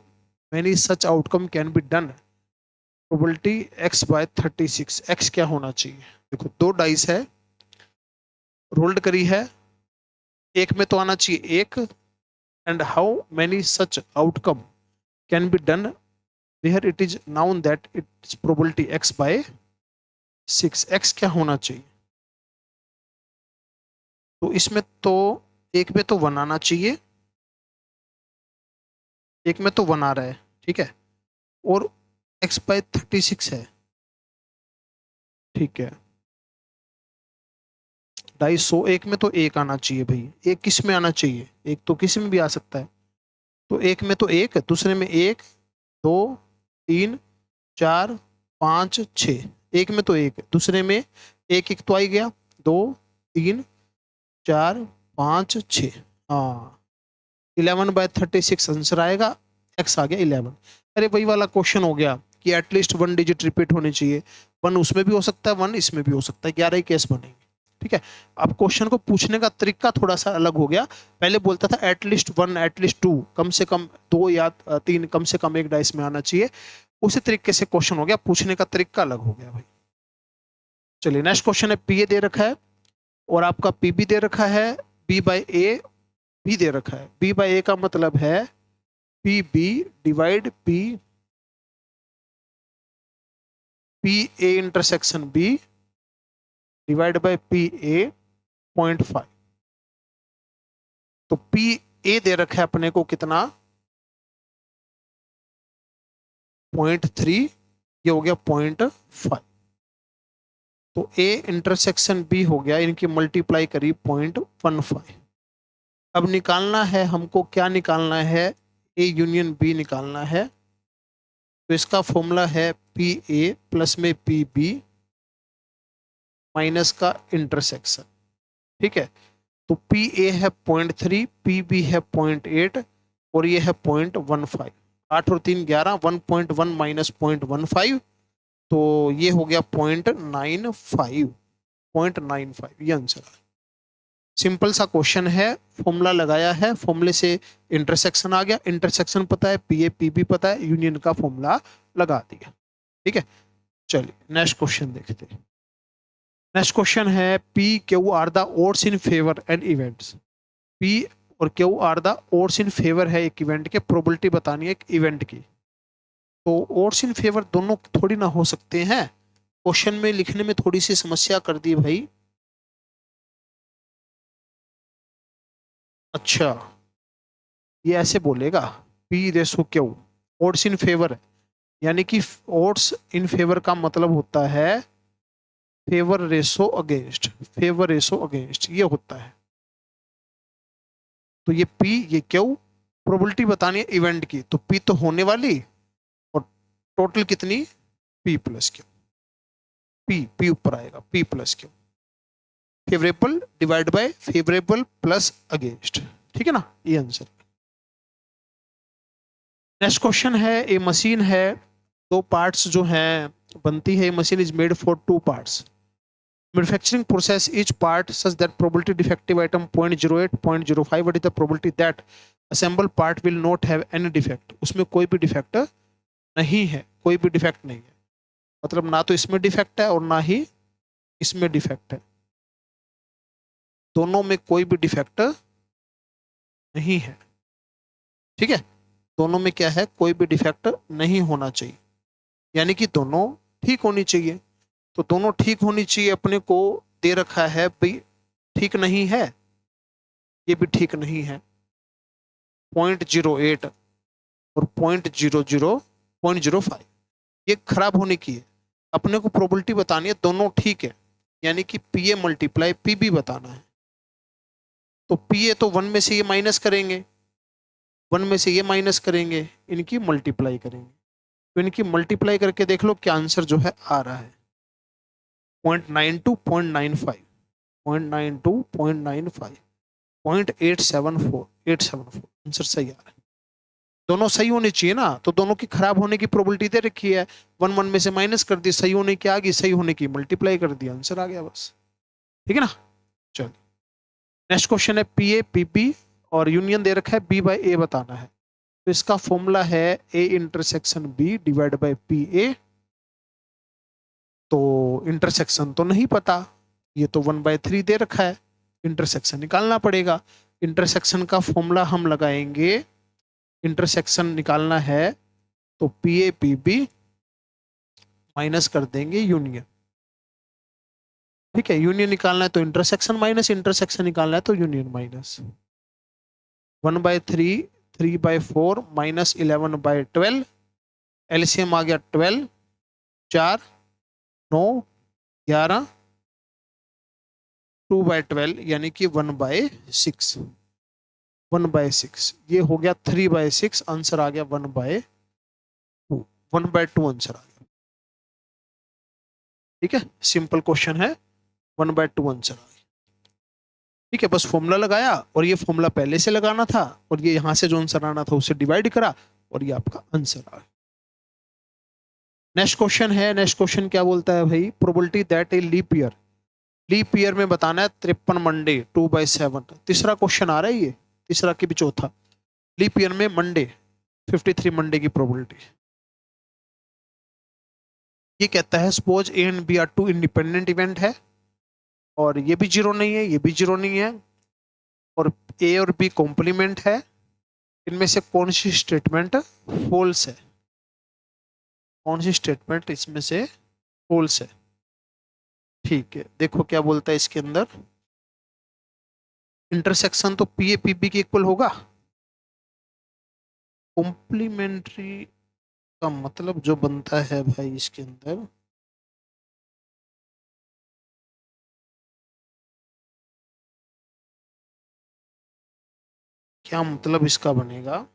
many such outcome can be done. Probability x by 36। x क्या होना चाहिए? देखो, दो डाइस है, रोल्ड करी है, एक में तो आना चाहिए एक, and how many such outcome can be done where it is known that its probability x by 6। x क्या होना चाहिए? तो इसमें तो एक में तो वन आना चाहिए, एक में तो वन आ रहा है, ठीक है, और x बाय 36 है, ठीक है। 250, एक में तो एक आना चाहिए भाई, एक किस में आना चाहिए? एक तो किसी में भी आ सकता है, तो एक में तो एक, दूसरे में एक, दो, तीन, चार, पाँच, छ, एक में तो एक, दूसरे में एक, एक तो आ ही गया, दो, तीन, चार, पाँच, छ, हाँ, 11/36 आंसर आएगा, x आ गया 11। अरे वही वाला क्वेश्चन हो गया कि एटलीस्ट वन डिजिट रिपीट होनी चाहिए, वन उसमें भी हो सकता है, वन इसमें भी हो सकता है, 11 ही केस बनेंगे, ठीक है। अब क्वेश्चन को पूछने का तरीका थोड़ा सा अलग हो गया, पहले बोलता था एटलीस्ट वन, एटलीस्ट टू, कम से कम दो या तीन, कम से कम एक डाइस में आना चाहिए, उसी तरीके से क्वेश्चन हो गया, पूछने का तरीका अलग हो गया भाई। चलिए नेक्स्ट क्वेश्चन है, पी ए दे रखा है और आपका पी बी दे रखा है, बी बाई ए भी दे रखा है। बी बाई ए का मतलब है P B divide P A intersection B divide by P A 0.5। तो पी ए दे रखा है अपने को कितना, 0.3, ये हो गया 0.5। तो ए इंटरसेक्शन बी हो गया, इनकी मल्टीप्लाई करी 0.15। अब निकालना है हमको, क्या निकालना है? ए यूनियन बी निकालना है। तो इसका फॉर्मूला है पी ए प्लस में पी बी माइनस का इंटरसेक्शन, ठीक है। तो पी ए है 0.3, पी बी है 0.8 और ये है 0.15। 8 और 3 11, 1.1 माइनस 0.15, तो ये हो गया 0.95, 0.95, ये आंसर है। सिंपल सा क्वेश्चन है, फॉर्मूला लगाया है, फॉर्मूले से इंटरसेक्शन आ गया, इंटरसेक्शन पता है, पी ए पी बी पता है, यूनियन का फॉर्मूला लगा दिया, ठीक है। चलिए नेक्स्ट क्वेश्चन देखते हैं। नेक्स्ट क्वेश्चन है, P Q are the odds in favour and events. P और Q are the odds in favour है एक इवेंट के, प्रोबेबिलिटी बतानी है एक इवेंट की। तो ओड्स इन फेवर दोनों थोड़ी ना हो सकते हैं, क्वेश्चन में लिखने में थोड़ी सी समस्या कर दी भाई। अच्छा, ये ऐसे बोलेगा, P ratio Q odds in favour, यानी कि ओड्स इन फेवर का मतलब होता है favour ratio against, favour ratio against, ये होता है। तो ये पी, ये क्यू, प्रोबेबिलिटी बतानी है इवेंट की, तो पी तो होने वाली और टोटल कितनी, पी प्लस क्यू, पी ऊपर आएगा, P plus Q, favourable divide by favourable plus against, ठीक है ना, ये आंसर। नेक्स्ट क्वेश्चन है, ए मशीन है, दो पार्ट्स जो हैं बनती है, machine is made for two parts, manufacturing process each part such that probability defective item 0.08 0.05, what is the probability that assembled part will not have any defect। उसमें कोई भी डिफेक्ट नहीं है, कोई भी डिफेक्ट नहीं है, मतलब ना तो इसमें डिफेक्ट है और ना ही इसमें डिफेक्ट है, दोनों में कोई भी डिफेक्ट नहीं है, ठीक है। दोनों में क्या है, कोई भी डिफेक्ट नहीं होना चाहिए, यानी कि दोनों ठीक होनी चाहिए। तो दोनों ठीक होनी चाहिए अपने को दे रखा है भाई, ठीक नहीं है, ये भी ठीक नहीं है, 0.08 और 0.05 ये खराब होने की है। अपने को प्रोबेबिलिटी बतानी है दोनों ठीक है, यानी कि P A multiply P B बताना है। तो पी ए तो वन में से ये माइनस करेंगे, वन में से ये माइनस करेंगे, इनकी मल्टीप्लाई करेंगे, तो इनकी मल्टीप्लाई करके देख लो क्या आंसर जो है आ रहा है, 0.92, 0.95, 0.92, 0.95, 0.874, 874 आंसर सही आ रहा है। दोनों सही होने चाहिए ना, तो दोनों की खराब होने की प्रोबेबिलिटी दे रखी है, 1 1 में से माइनस कर दी, सही होने की आ गई, सही होने की मल्टीप्लाई कर दिया, आंसर आ गया बस। ठीक है ना। चलो नेक्स्ट क्वेश्चन है पी ए पी बी और यूनियन दे रखा है बी बाई ए बताना है। तो इसका फॉर्मूला है A intersection B divide by P A. तो इंटरसेक्शन तो नहीं पता, ये तो 1/3 दे रखा है, इंटरसेक्शन निकालना पड़ेगा। इंटरसेक्शन का फॉर्मूला हम लगाएंगे, इंटरसेक्शन निकालना है तो P A P B minus कर देंगे यूनियन। ठीक है, यूनियन निकालना है तो इंटरसेक्शन माइनस, इंटरसेक्शन निकालना है तो यूनियन माइनस। 1/3 3/4 माइनस 11/12, एलसीएम आ गया 12, 4 9 11, 2/12 यानी कि 1/6, 1/6 ये हो गया 3/6, आंसर आ गया 1/2, 1/2 आंसर आ गया। ठीक है, सिंपल क्वेश्चन है, 1/2 आंसर आ गया। ठीक है, बस फॉर्मूला लगाया और ये फॉर्मूला पहले से लगाना था और ये यहां से जो आंसर आना था उसे डिवाइड करा और ये आपका आंसर आ गया। नेक्स्ट क्वेश्चन है, नेक्स्ट क्वेश्चन क्या बोलता है भाई, probability that a leap year में बताना है 53 मंडे 2/7। तीसरा क्वेश्चन आ रहा है ये, तीसरा की भी चौथा, लीप ईयर में मंडे 53 मंडे की प्रोबेबिलिटी। ये कहता है suppose A and B are two independent event है और ये भी जीरो नहीं है, ये भी जीरो नहीं है, और ए और बी कॉम्प्लीमेंट है, इनमें से कौन सी स्टेटमेंट फॉल्स है, कौन सी स्टेटमेंट इसमें से फॉल्स है। ठीक है, देखो क्या बोलता है इसके अंदर, इंटरसेक्शन तो पी ए पी बी के इक्वल होगा, कॉम्प्लीमेंट्री का मतलब जो बनता है भाई इसके अंदर, क्या मतलब इसका बनेगा,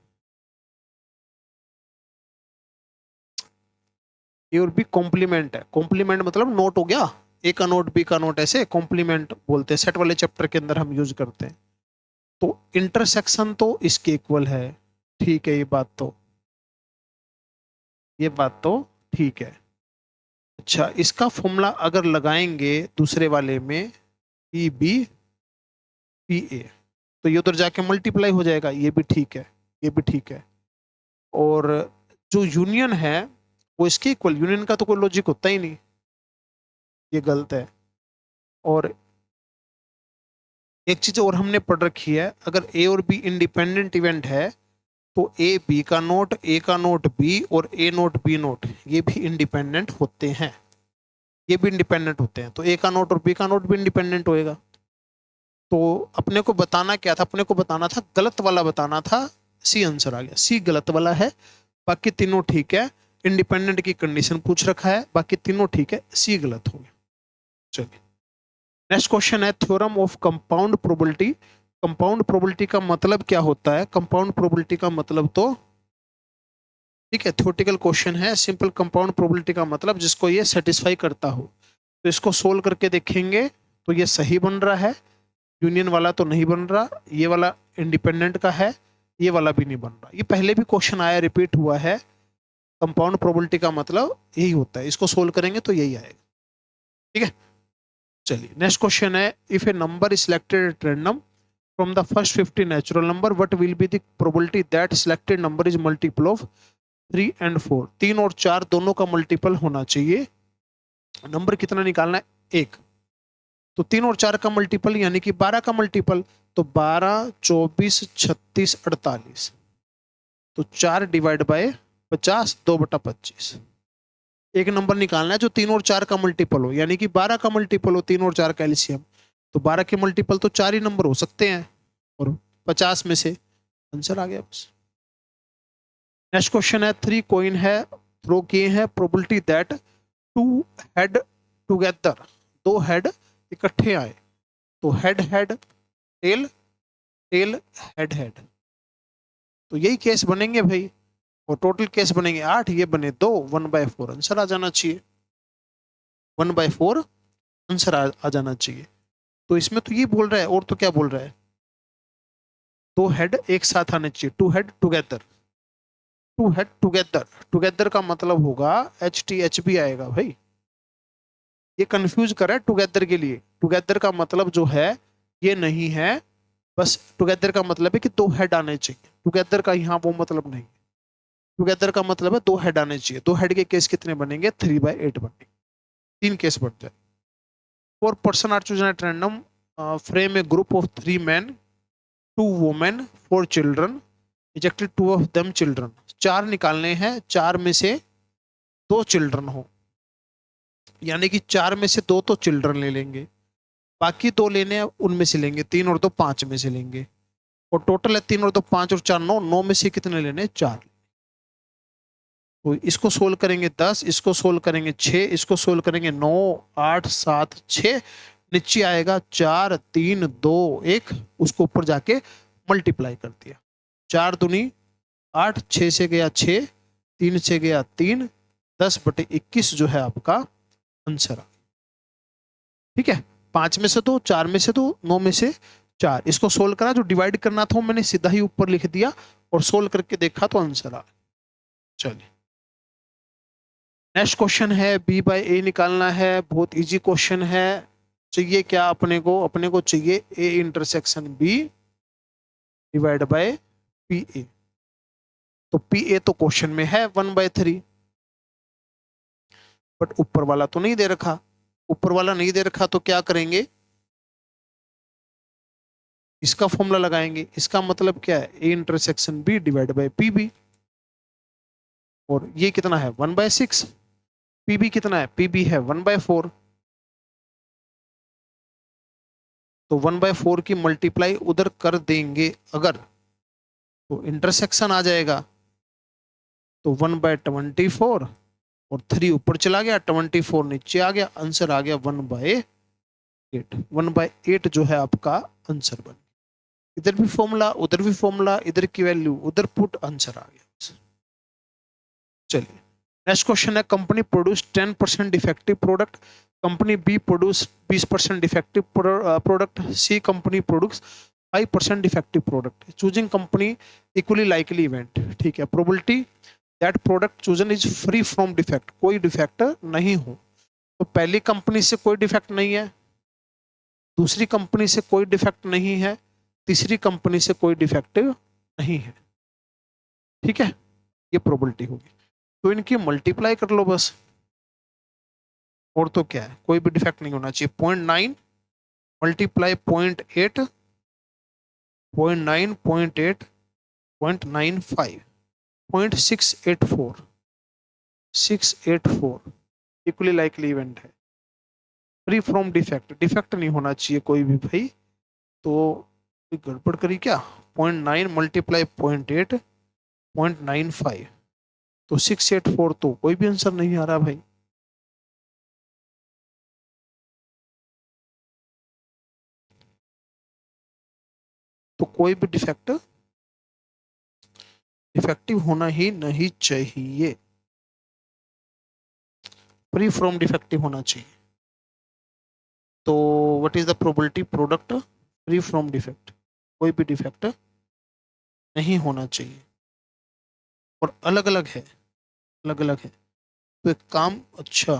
ए और बी कॉम्प्लीमेंट है, कॉम्प्लीमेंट मतलब नोट हो गया, ए का नोट बी का नोट, ऐसे कॉम्प्लीमेंट बोलते हैं, सेट वाले चैप्टर के अंदर हम यूज करते हैं। तो इंटरसेक्शन तो इसके इक्वल है, ठीक है, ये बात तो ठीक है। अच्छा, इसका फॉर्मूला अगर लगाएंगे दूसरे वाले में पी बी पी ए, तो ये उधर जाके मल्टीप्लाई हो जाएगा, ये भी ठीक है, ये भी ठीक है। और जो यूनियन है वो इसके इक्वल, यूनियन का तो कोई लॉजिक होता ही नहीं, ये गलत है। और एक चीज और हमने पढ़ रखी है, अगर ए और बी इंडिपेंडेंट इवेंट है तो ए बी का नोट, ए का नोट बी, और ए नोट बी नोट, ये भी इंडिपेंडेंट होते हैं, ये भी इंडिपेंडेंट होते हैं, तो ए का नोट और बी का नोट भी इंडिपेंडेंट होएगा। तो अपने को बताना क्या था, अपने को बताना था गलत वाला बताना था, सी आंसर आ गया, सी गलत वाला है, बाकी तीनों ठीक है। इंडिपेंडेंट की कंडीशन पूछ रखा है, बाकी तीनों ठीक है, सी गलत हो गया। चलिए नेक्स्ट क्वेश्चन है theorem of compound probability. Compound probability का मतलब क्या होता है, कंपाउंड प्रोबेबिलिटी का मतलब तो, ठीक है, थ्योरेटिकल क्वेश्चन है, सिंपल कंपाउंड प्रोबेबिलिटी का मतलब जिसको ये सेटिस्फाई करता हो। तो इसको सोल्व करके देखेंगे तो ये सही बन रहा है, यूनियन वाला तो नहीं बन रहा, ये वाला इंडिपेंडेंट का है, ये वाला भी नहीं बन रहा। ये पहले भी क्वेश्चन आया, रिपीट हुआ है, कंपाउंड प्रोबेबिलिटी का मतलब यही होता है, इसको सोल्व करेंगे तो यही आएगा। ठीक है, चलिए नेक्स्ट क्वेश्चन है, if A number is selected at random from the first 50 natural number what will be the probability that selected number is multiple of 3 and 4। 3 और 4 दोनों का मल्टीपल होना चाहिए, नंबर कितना निकालना है, 1। तो 3 और 4 का मल्टीपल यानी कि 12 का मल्टीपल, तो 12 24 36 48, तो 4 डिवाइड बाय 50 2/25। एक नंबर निकालना है जो 3 और 4 का मल्टीपल हो, यानी कि 12 का मल्टीपल हो 3 और 4 का एलसीएम, तो 12 के मल्टीपल तो 4 ही नंबर हो सकते हैं और 50 में से आंसर आ गया बस। नेक्स्ट क्वेश्चन है, 3 कॉइन है, थ्रो किए हैं, probability that 2 head together, 2 head इकट्ठे आए, तो head head tail tail head head, तो यही केस बनेंगे भाई, और टोटल केस बनेंगे 8, ये बने 2, 1/4 आंसर आ जाना चाहिए, 1/4 आंसर आ जाना चाहिए। तो इसमें तो ये बोल रहा है, और तो क्या बोल रहा है, 2 हेड एक साथ आने चाहिए, 2 हेड टुगेदर, टू है टुगेदर, टुगेदर का मतलब होगा HTHB आएगा भाई, ये कंफ्यूज कर रहा है टुगेदर के लिए। टुगेदर का मतलब जो है ये नहीं है, बस टुगेदर का मतलब है कि दो हेड आने चाहिए, टुगेदर का यहाँ वो मतलब नहीं। टुगेदर का मतलब है दो हेड आने चाहिए, दो हेड के केस कितने बनेंगे 3/8 बनेंगे, तीन केस बन जाए। 4 person are chosen at random, from a group of 3 men, 2 women, 4 children, ejected 2 of them children. चार निकालने हैं, चार में से दो चिल्ड्रन हो, यानी कि चार में से दो तो चिल्ड्रन ले लेंगे, बाकी दो लेने हैं उनमें से लेंगे, 3 और 2 5 में से लेंगे, और टोटल है 3 और 2 5 और 4 9, 9 में से कितने लेने 4। तो इसको सोल्व करेंगे 10, इसको सोल्व करेंगे 6, इसको सोल्व करेंगे 9 8 7 6, नीचे आएगा 4 3 2 1, उसको ऊपर जाके मल्टीप्लाई कर दिया, 4 दूनी 8, 6 से गया 6, 3 से गया 3, 10/21 जो है आपका आंसर। ठीक है, 5 में से 2, 4 में से 2, 9 में से 4, इसको सोल्व करा, जो डिवाइड करना था वो मैंने सीधा ही ऊपर लिख दिया और सोल्व करके देखा तो आंसर आ। चलिए नेक्स्ट क्वेश्चन है, B/A निकालना है, बहुत इजी क्वेश्चन है। चाहिए क्या अपने को चाहिए A intersection B divide by PA। तो PA तो क्वेश्चन में है 1/3, बट ऊपर वाला तो नहीं दे रखा, ऊपर वाला नहीं दे रखा तो क्या करेंगे, इसका फॉर्मूला लगाएंगे। इसका मतलब क्या है, A intersection B divide by PB, और ये कितना है 1/6, PB कितना है, PB है 1/4, तो 1/4 की मल्टीप्लाई उधर कर देंगे अगर, तो इंटरसेक्शन आ जाएगा, तो 1/24, और 3 ऊपर चला गया, 24 नीचे आ गया, आंसर आ गया 1/8। 1/8 जो है आपका आंसर बन, इधर भी फॉर्मूला उधर भी फॉर्मूला, इधर की वैल्यू उधर पुट, आंसर आ गया। चलिए नेक्स्ट क्वेश्चन है, company produce 10% defective product, company B produce 20% defective product, C company produce 5% defective product, choosing company equally likely event. ठीक है, probability that product chosen is free from defect, कोई defect नहीं हो। तो पहली कंपनी से कोई डिफेक्ट नहीं है, दूसरी कंपनी से कोई डिफेक्ट नहीं है, तीसरी कंपनी से कोई डिफेक्ट नहीं है। ठीक है, ये प्रोबेबिलिटी होगी, तो इनकी मल्टीप्लाई कर लो बस, और तो क्या है, कोई भी डिफेक्ट नहीं होना चाहिए। 0.9 मल्टीप्लाई 0.8, 0.9 0.8 0.95 0.684 684 इक्वली लाइकली इवेंट है, फ्री फ्रॉम डिफेक्ट, डिफेक्ट नहीं होना चाहिए कोई भी भाई। तो गड़बड़ करी क्या, 0.9 मल्टीप्लाई 0.8 0.95, तो 684, तो कोई भी आंसर नहीं आ रहा भाई। तो कोई भी डिफेक्ट डिफेक्टिव होना ही नहीं चाहिए, फ्री फ्रॉम डिफेक्टिव होना चाहिए। तो what is the probability product free from defect, कोई भी डिफेक्ट नहीं होना चाहिए, और अलग अलग है, अलग अलग है। तो एक काम, अच्छा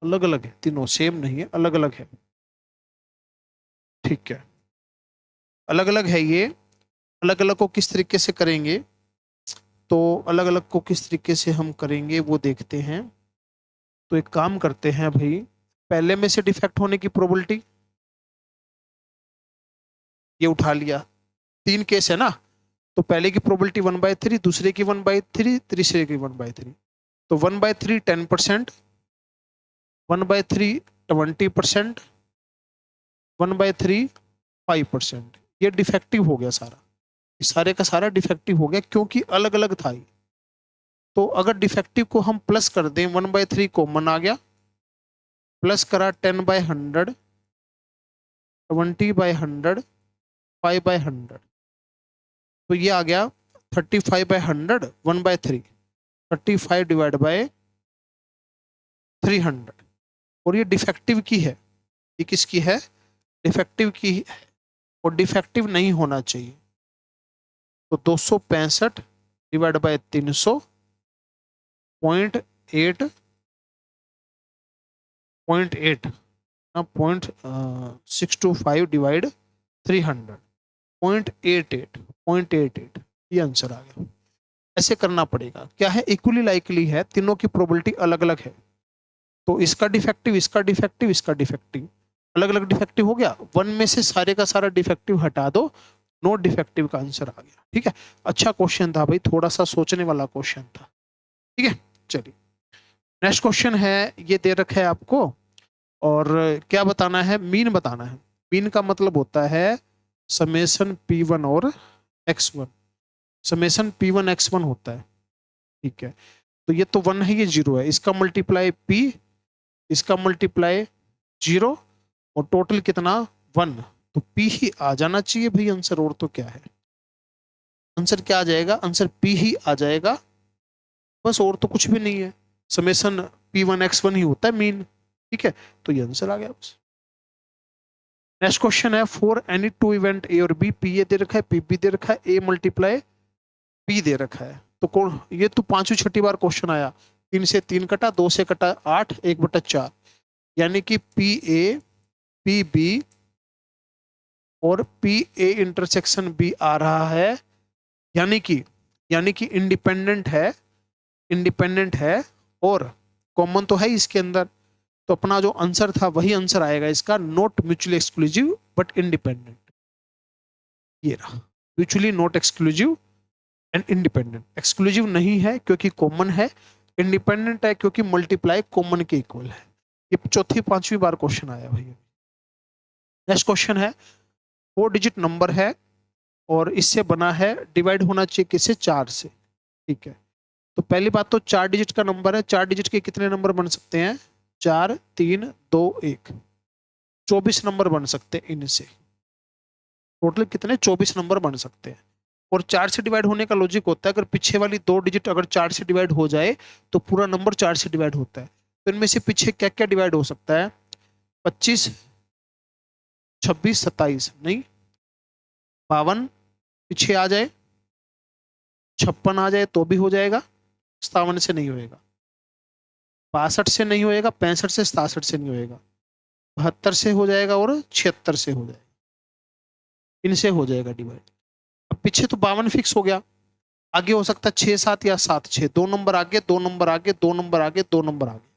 अलग अलग है, तीनों सेम नहीं है, अलग अलग है। ठीक है, अलग अलग है ये, अलग अलग को किस तरीके से करेंगे, तो अलग अलग को किस तरीके से हम करेंगे वो देखते हैं। तो एक काम करते हैं भाई, पहले में से डिफेक्ट होने की प्रोबेबिलिटी ये उठा लिया, 3 केस है ना, तो पहले की प्रोबेबिलिटी 1/3, दूसरे की 1/3, तीसरे की 1/3, तो 1/3 10%, 1/3 20%, 1/3 5%, ये डिफेक्टिव हो गया सारा, सारे का सारा डिफेक्टिव हो गया क्योंकि अलग अलग था ये। तो अगर डिफेक्टिव को हम प्लस कर दें, 1/3 कॉमन आ गया, प्लस करा 10/100, 20/100, 5/100, तो ये आ गया 35/100, 1/3, 35 डिवाइड बाय 300, और ये डिफेक्टिव की है, ये किसकी है, डिफेक्टिव की है, और डिफेक्टिव नहीं होना चाहिए। तो 265 डिवाइड बाय 300 0.8 0.625 डिवाइड 300 0.88 ये आंसर आ गया। ऐसे करना पड़ेगा। क्या है, इक्वली लाइकली है, तीनों की प्रोबेबिलिटी अलग अलग है, तो इसका डिफेक्टिव, इसका डिफेक्टिव, इसका डिफेक्टिव, अलग अलग डिफेक्टिव हो गया। वन में से सारे का सारा डिफेक्टिव हटा दो, नो डिफेक्टिव का आंसर आ गया। ठीक है, अच्छा क्वेश्चन था भाई, थोड़ा सा सोचने वाला क्वेश्चन था। ठीक है, चलिए नेक्स्ट क्वेश्चन है, ये दे रखा है आपको, और क्या बताना है, मीन बताना है। मीन का मतलब होता है समेशन P1 और X1, समेशन P1 X1 होता है। ठीक है, तो ये तो 1 है, ये 0 है, इसका मल्टीप्लाई P, इसका मल्टीप्लाई 0, और टोटल कितना 1, तो P ही आ जाना चाहिए भाई आंसर, और तो क्या है आंसर, क्या आ जाएगा आंसर, P ही आ जाएगा बस, और तो कुछ भी नहीं है। समेशन P1 X1 ही होता है मीन। ठीक है, तो ये आंसर आ गया बस। नेक्स्ट क्वेश्चन है, for any two event A और बी, पी ए दे रखा है, पी बी दे रखा है, ए मल्टीप्लाई पी दे रखा है, तो कौन, ये तो पांचवी छठी बार क्वेश्चन आया। 3 से 3 कटा, 2 से कटा 8, 1/4, यानी कि पी ए पी बी और पी ए इंटरसेक्शन बी आ रहा है, यानी कि इंडिपेंडेंट है और कॉमन तो है इसके अंदर, तो अपना जो आंसर था वही आंसर आएगा इसका, not mutually exclusive but independent. ये रहा, mutually not exclusive and independent, exclusive नहीं है क्योंकि कॉमन है, इंडिपेंडेंट है क्योंकि मल्टीप्लाई कॉमन के इक्वल है। ये चौथी पांचवी बार क्वेश्चन आया भैया। नेक्स्ट क्वेश्चन है, 4 डिजिट नंबर है और इससे बना है, डिवाइड होना चाहिए किससे, 4 से। ठीक है, तो पहली बात तो 4 डिजिट का नंबर है, 4 डिजिट के कितने नंबर बन सकते हैं, 4 3 2 1, 24 नंबर बन सकते हैं इनसे, टोटल कितने 24 नंबर बन सकते हैं। और 4 से डिवाइड होने का लॉजिक होता है, अगर पीछे वाली 2 डिजिट अगर 4 से डिवाइड हो जाए तो पूरा नंबर 4 से डिवाइड होता है। तो इनमें से पीछे क्या क्या डिवाइड हो सकता है, 25 26 27, नहीं 52 पीछे आ जाए, 56 आ जाए तो भी हो जाएगा, 57 से नहीं होएगा, 62 से नहीं होएगा, 65 से 67 से नहीं होएगा, 72 से हो जाएगा और 76 से हो जाएगा, इनसे हो जाएगा डिवाइड। अब पीछे तो 52 फिक्स हो गया, आगे हो सकता है 6 7 या 7 6, 2 नंबर आगे, 2 नंबर आगे, 2 नंबर आगे, 2 नंबर आगे,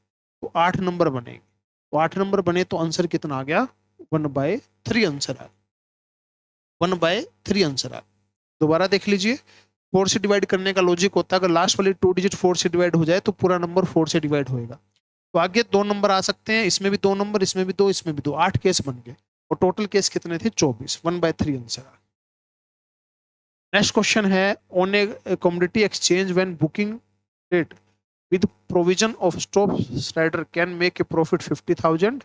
तो 8 नंबर बनेंगे। तो 8 नंबर बने तो आंसर कितना आ गया, 1/3 आंसर आ, 1/3 आंसर आ। दोबारा देख लीजिए, 4 से डिवाइड करने का लॉजिक होता है, अगर लास्ट वाली 2 डिजिट 4 से डिवाइड हो जाए तो पूरा नंबर 4 से डिवाइड होएगा। तो आगे 2 नंबर आ सकते हैं, इसमें भी 2 नंबर, इसमें भी 2, इसमें भी 2, 8 केस बन गए, और टोटल केस कितने थे, 24, 1/3 आंसर आ। नेक्स्ट क्वेश्चन है, on a commodity exchange when booking rate with provision of stop rider can make a profit 50,000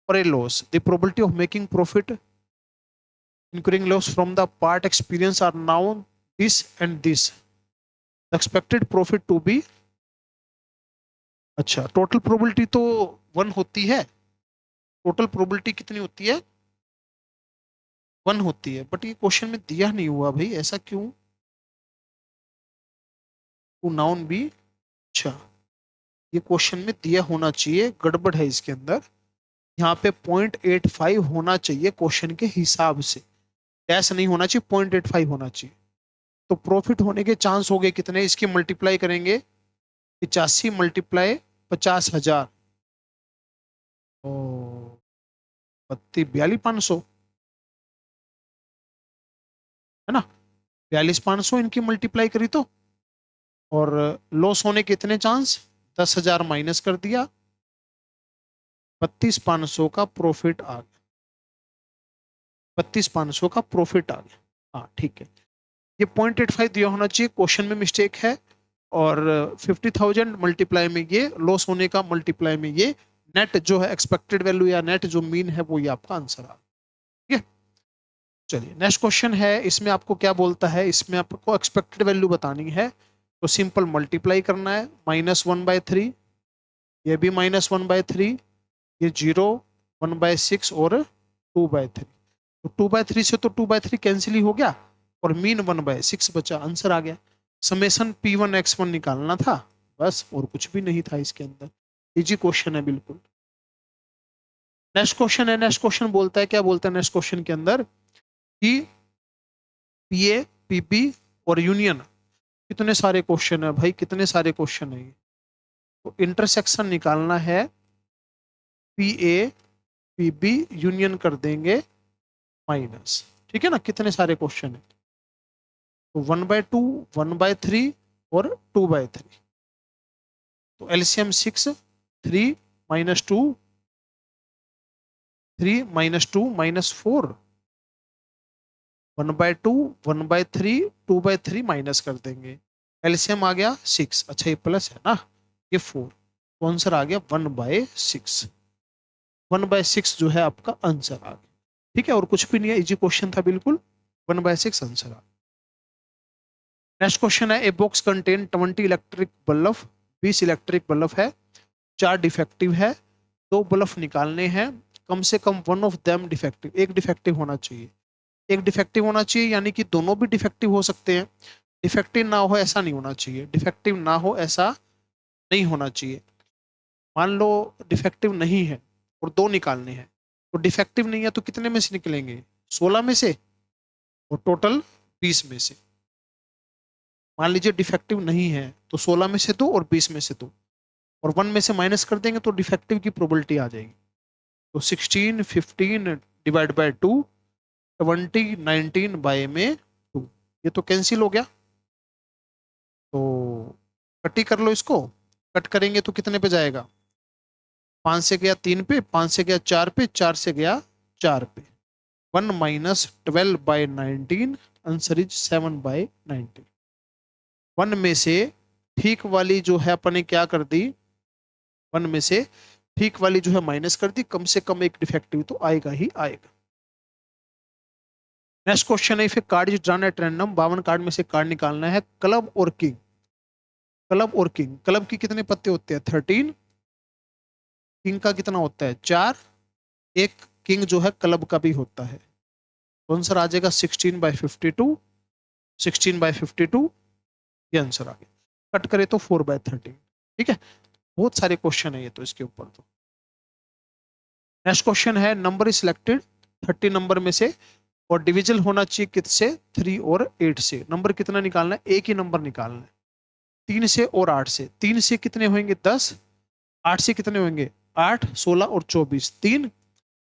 or a loss, the probability of making profit incurring loss from the part experience are now this and this, the expected profit to be, अच्छा total probability तो 1 होती है, total probability कितनी होती है, 1 होती है, but ये क्वेश्चन में दिया नहीं हुआ भाई, ऐसा क्यों, टू नाउन भी, अच्छा ये क्वेश्चन में दिया होना चाहिए, गड़बड़ है इसके अंदर, यहाँ पे 0.85 होना चाहिए क्वेश्चन के हिसाब से, डैश नहीं होना चाहिए, 0.85 होना चाहिए। तो प्रॉफिट होने के चांस हो गए कितने, इसकी मल्टीप्लाई करेंगे, 85 मल्टीप्लाई 50,000, 42,500 है ना, 42,500 इनकी मल्टीप्लाई करी तो, और लॉस होने के इतने चांस, 10,000 माइनस कर दिया, 32,500 का प्रॉफिट आ गया, 32,500 का प्रॉफिट आ गया। हाँ ठीक है, ये 0.85 दिया होना चाहिए, क्वेश्चन में मिस्टेक है, और 50,000 मल्टीप्लाई में ये लॉस होने का, मल्टीप्लाई में ये नेट जो है एक्सपेक्टेड वैल्यू या नेट जो मीन है वो ये आपका आंसर आ। ठीक है, चलिए नेक्स्ट क्वेश्चन है, इसमें आपको क्या बोलता है, इसमें आपको एक्सपेक्टेड वैल्यू बतानी है, तो सिंपल मल्टीप्लाई करना है, -1/3, ये भी -1/3, ये 0, 1/6 और 2/3, तो 2/3 से तो 2/3 कैंसिल ही हो गया, और मीन 1/6 बचा, आंसर आ गया। समेशन P1 X1 निकालना था बस, और कुछ भी नहीं था इसके अंदर। इजी क्वेश्चन है बिल्कुल। नेक्स्ट क्वेश्चन है, नेक्स्ट क्वेश्चन बोलता है, क्या बोलता है नेक्स्ट क्वेश्चन के अंदर कि पीए पीबी और यूनियन, कितने सारे क्वेश्चन है भाई, कितने सारे क्वेश्चन है ये। तो इंटरसेक्शन निकालना है, पीए पीबी यूनियन कर देंगे माइनस, ठीक है ना, कितने सारे क्वेश्चन है। तो 1/2, 1/3 और 2/3। तो एलसीएम 6, 3 - 2, 3 - 2 - 4, 1/2, 1/3, 2/3 माइनस कर देंगे। एलसीएम आ गया 6, अच्छा ये प्लस है ना, ये 4, तो आंसर आ गया 1/6। 1/6 जो है आपका आंसर आ गया, ठीक है, और कुछ भी नहीं है, इजी क्वेश्चन था बिल्कुल। 1/6 आंसर आ गया। नेक्स्ट क्वेश्चन है, a box contain 20 electric bulb, 20 electric bulb है, 4 डिफेक्टिव है, 2 बल्ब निकालने हैं, कम से कम वन ऑफ देम डिफेक्टिव, एक डिफेक्टिव होना चाहिए। एक डिफेक्टिव होना चाहिए यानी कि दोनों भी डिफेक्टिव हो सकते हैं। डिफेक्टिव ना हो ऐसा नहीं होना चाहिए, डिफेक्टिव ना हो ऐसा नहीं होना चाहिए। मान लो डिफेक्टिव नहीं है और 2 निकालने हैं, तो डिफेक्टिव नहीं है तो कितने में से निकलेंगे, 16 में से, और टोटल 20 में से। मान लीजिए डिफेक्टिव नहीं है तो 16 में से 2 और 20 में से 2, और 1 में से माइनस कर देंगे तो डिफेक्टिव की प्रोबेबिलिटी आ जाएगी। तो 16 15 डिवाइड बाय 2, 20 19 बाय में 2, ये तो कैंसिल हो गया। तो कट ही कर लो इसको, कट करेंगे तो कितने पे जाएगा, 5 से गया 3 पे, 5 से गया 4 पे, 4 से गया 4 पे। 1 - 12/19, आंसर इज 7/19। 1 में से ठीक वाली जो है अपने क्या कर दी, 1 में से ठीक वाली जो है माइनस कर दी, कम से कम एक डिफेक्टिव तो आएगा ही आएगा। नेक्स्ट क्वेश्चन है, if A card is drawn at random, 52 card में से कार्ड निकालना है, क्लब और किंग। क्लब और किंग, क्लब की कितने पत्ते होते हैं, 13, किंग का कितना होता है, 4, एक किंग जो है क्लब का भी होता है। तो आंसर आ जाएगा 16/52, 16/52, ये आंसर आ गया। कट करे तो 4/13, ठीक है। बहुत सारे क्वेश्चन है ये तो इसके ऊपर तो। नेक्स्ट क्वेश्चन है, नंबर इज सिलेक्टेड 30 नंबर में से, और डिविजन होना चाहिए किससे, 3 और 8 से। नंबर कितना निकालना है, एक ही नंबर निकालना है, 3 से और 8 से। 3 से कितने होंगे 10, 8 से कितने होंगे 8, 16 और 24, 3,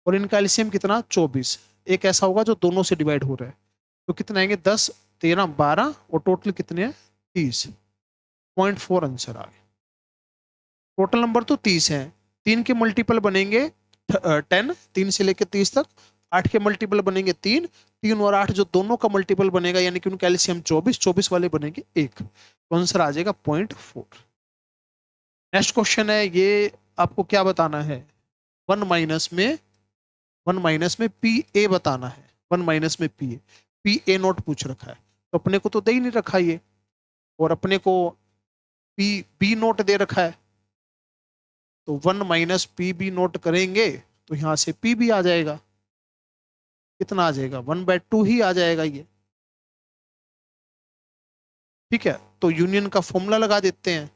और इनका एलसीएम कितना 24। एक ऐसा होगा जो दोनों से डिवाइड हो रहा है, तो कितने आएंगे 10 13 12, और टोटल कितने हैं 30, 0.4 आंसर आ गया। टोटल नंबर तो 30 है, 3 के मल्टीपल बनेंगे 10, 3 से लेकर 30 तक, 8 के मल्टीपल बनेंगे 3, 3 और 8 जो दोनों का मल्टीपल बनेगा यानी कि उनका एलसीएम 24, 24 वाले बनेंगे 1, तो आंसर आ जाएगा 0.4। नेक्स्ट क्वेश्चन है, ये आपको क्या बताना है, 1 माइनस में पी ए बताना है, 1 माइनस में पी ए नोट पूछ रखा है, तो अपने को तो दे ही नहीं रखा ये, और अपने को पी बी नोट दे रखा है, तो 1 - पी बी नोट करेंगे तो यहां से पी भी आ जाएगा, कितना आ जाएगा 1/2 ही आ जाएगा ये, ठीक है। तो यूनियन का फॉर्मूला लगा देते हैं,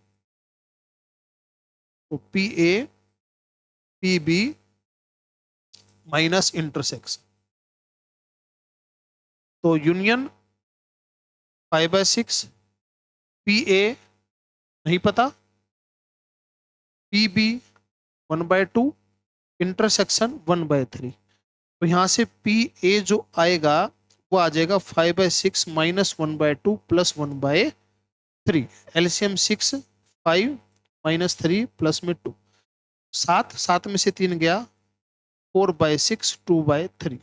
तो P A P B minus intersection, तो यूनियन 5/6, पी ए नहीं पता, पी बी 1/2, इंटरसेक्शन 1/3, तो यहां से पी ए जो आएगा वो आ जाएगा 5/6 माइनस 1/2 प्लस 1/3। एलसीएम 6, 5 - 3 प्लस में 2, 7, 7 में से 3 गया, 4/6, 2/3,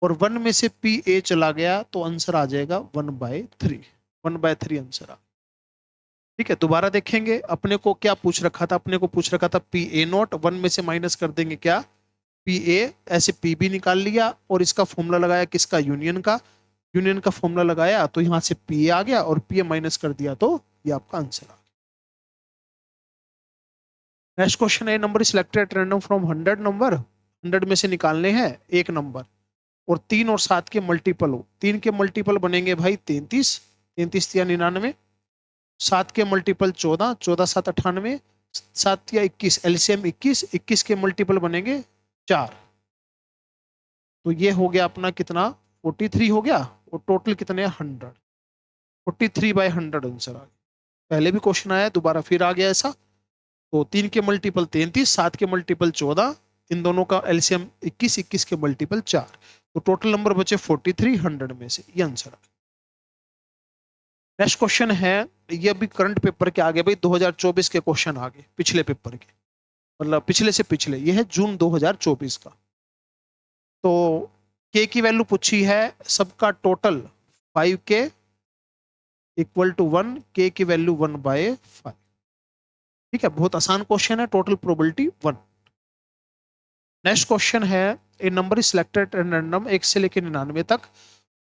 और 1 में से पी ए चला गया तो आंसर आ जाएगा 1/3, 1/3 आंसर आ। ठीक है, दोबारा देखेंगे, अपने को क्या पूछ रखा था, अपने को पूछ रखा था पी ए नोट, 1 में से माइनस कर देंगे क्या, पी ए, ऐसे पी बी निकाल लिया, और इसका फॉर्मूला लगाया किसका, यूनियन का, यूनियन का फॉर्मूला लगाया तो यहां से पी ए आ गया, और पी ए माइनस कर दिया तो ये आपका आंसर आ गया। नेक्स्ट क्वेश्चन है, number selected random from 100 number, 100 में से निकालने हैं एक नंबर, और 3 और 7 के मल्टीपल हो, 3 के मल्टीपल बनेंगे भाई 33, 33 या 99, 7 के मल्टीपल 14, 14 7 98, 7 या 21, एलसीएम 21, 21 के मल्टीपल बनेंगे 4। तो ये हो गया अपना कितना 43 हो गया, और टोटल कितने 100, 43/100 आंसर आ गया। पहले भी क्वेश्चन आया, दोबारा फिर आ गया ऐसा। तो 3 के मल्टीपल 33, 7 के मल्टीपल 14, इन दोनों का एलसीएम 21, 21 के मल्टीपल 4, तो टोटल नंबर बचे 43 100 में से, ये आंसर आ गया। नेक्स्ट क्वेश्चन है, ये अभी करंट पेपर के आगे भाई 2024 के क्वेश्चन आगे, पिछले पेपर के, मतलब पिछले से पिछले, ये है जून 2024 का। तो के की वैल्यू पूछी है, सबका टोटल 5k इक्वल टू 1, के की वैल्यू 1/5। ठीक है, बहुत आसान क्वेश्चन है, टोटल प्रोबेबिलिटी 1। नेक्स्ट क्वेश्चन है, a number is selected at random 1 से लेकर 99 तक,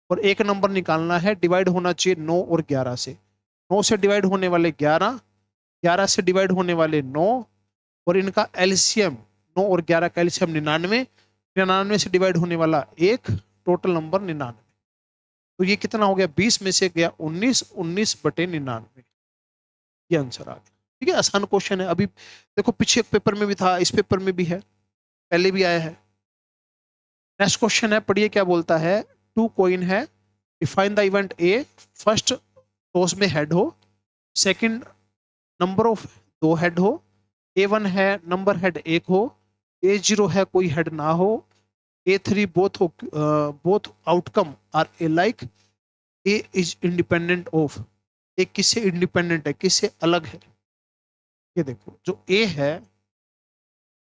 और एक नंबर निकालना है, डिवाइड होना चाहिए 9 और 11 से। 9 से डिवाइड होने वाले 11, 11 से डिवाइड होने वाले 9, और इनका एलसीएम 9 और 11 का एलसीएम 99, 99 से डिवाइड होने वाला 1, टोटल नंबर 99। तो ये कितना हो गया, 20 में से गया 19, 19/99, ये आंसर आ गया। ठीक है, आसान क्वेश्चन है। अभी देखो पीछे पेपर में भी था, इस पेपर में भी है, पहले भी आया है। नेक्स्ट क्वेश्चन है, पढ़िए क्या बोलता है। 2 कॉइन है, define the event A, first toss में हेड हो, सेकंड नंबर ऑफ 2 हेड हो, A1 है नंबर हेड 1 हो, A0 है कोई हेड ना हो, A3 both outcome are alike, A is independent of, A किससे इंडिपेंडेंट है, किससे अलग है। ये देखो, जो ए है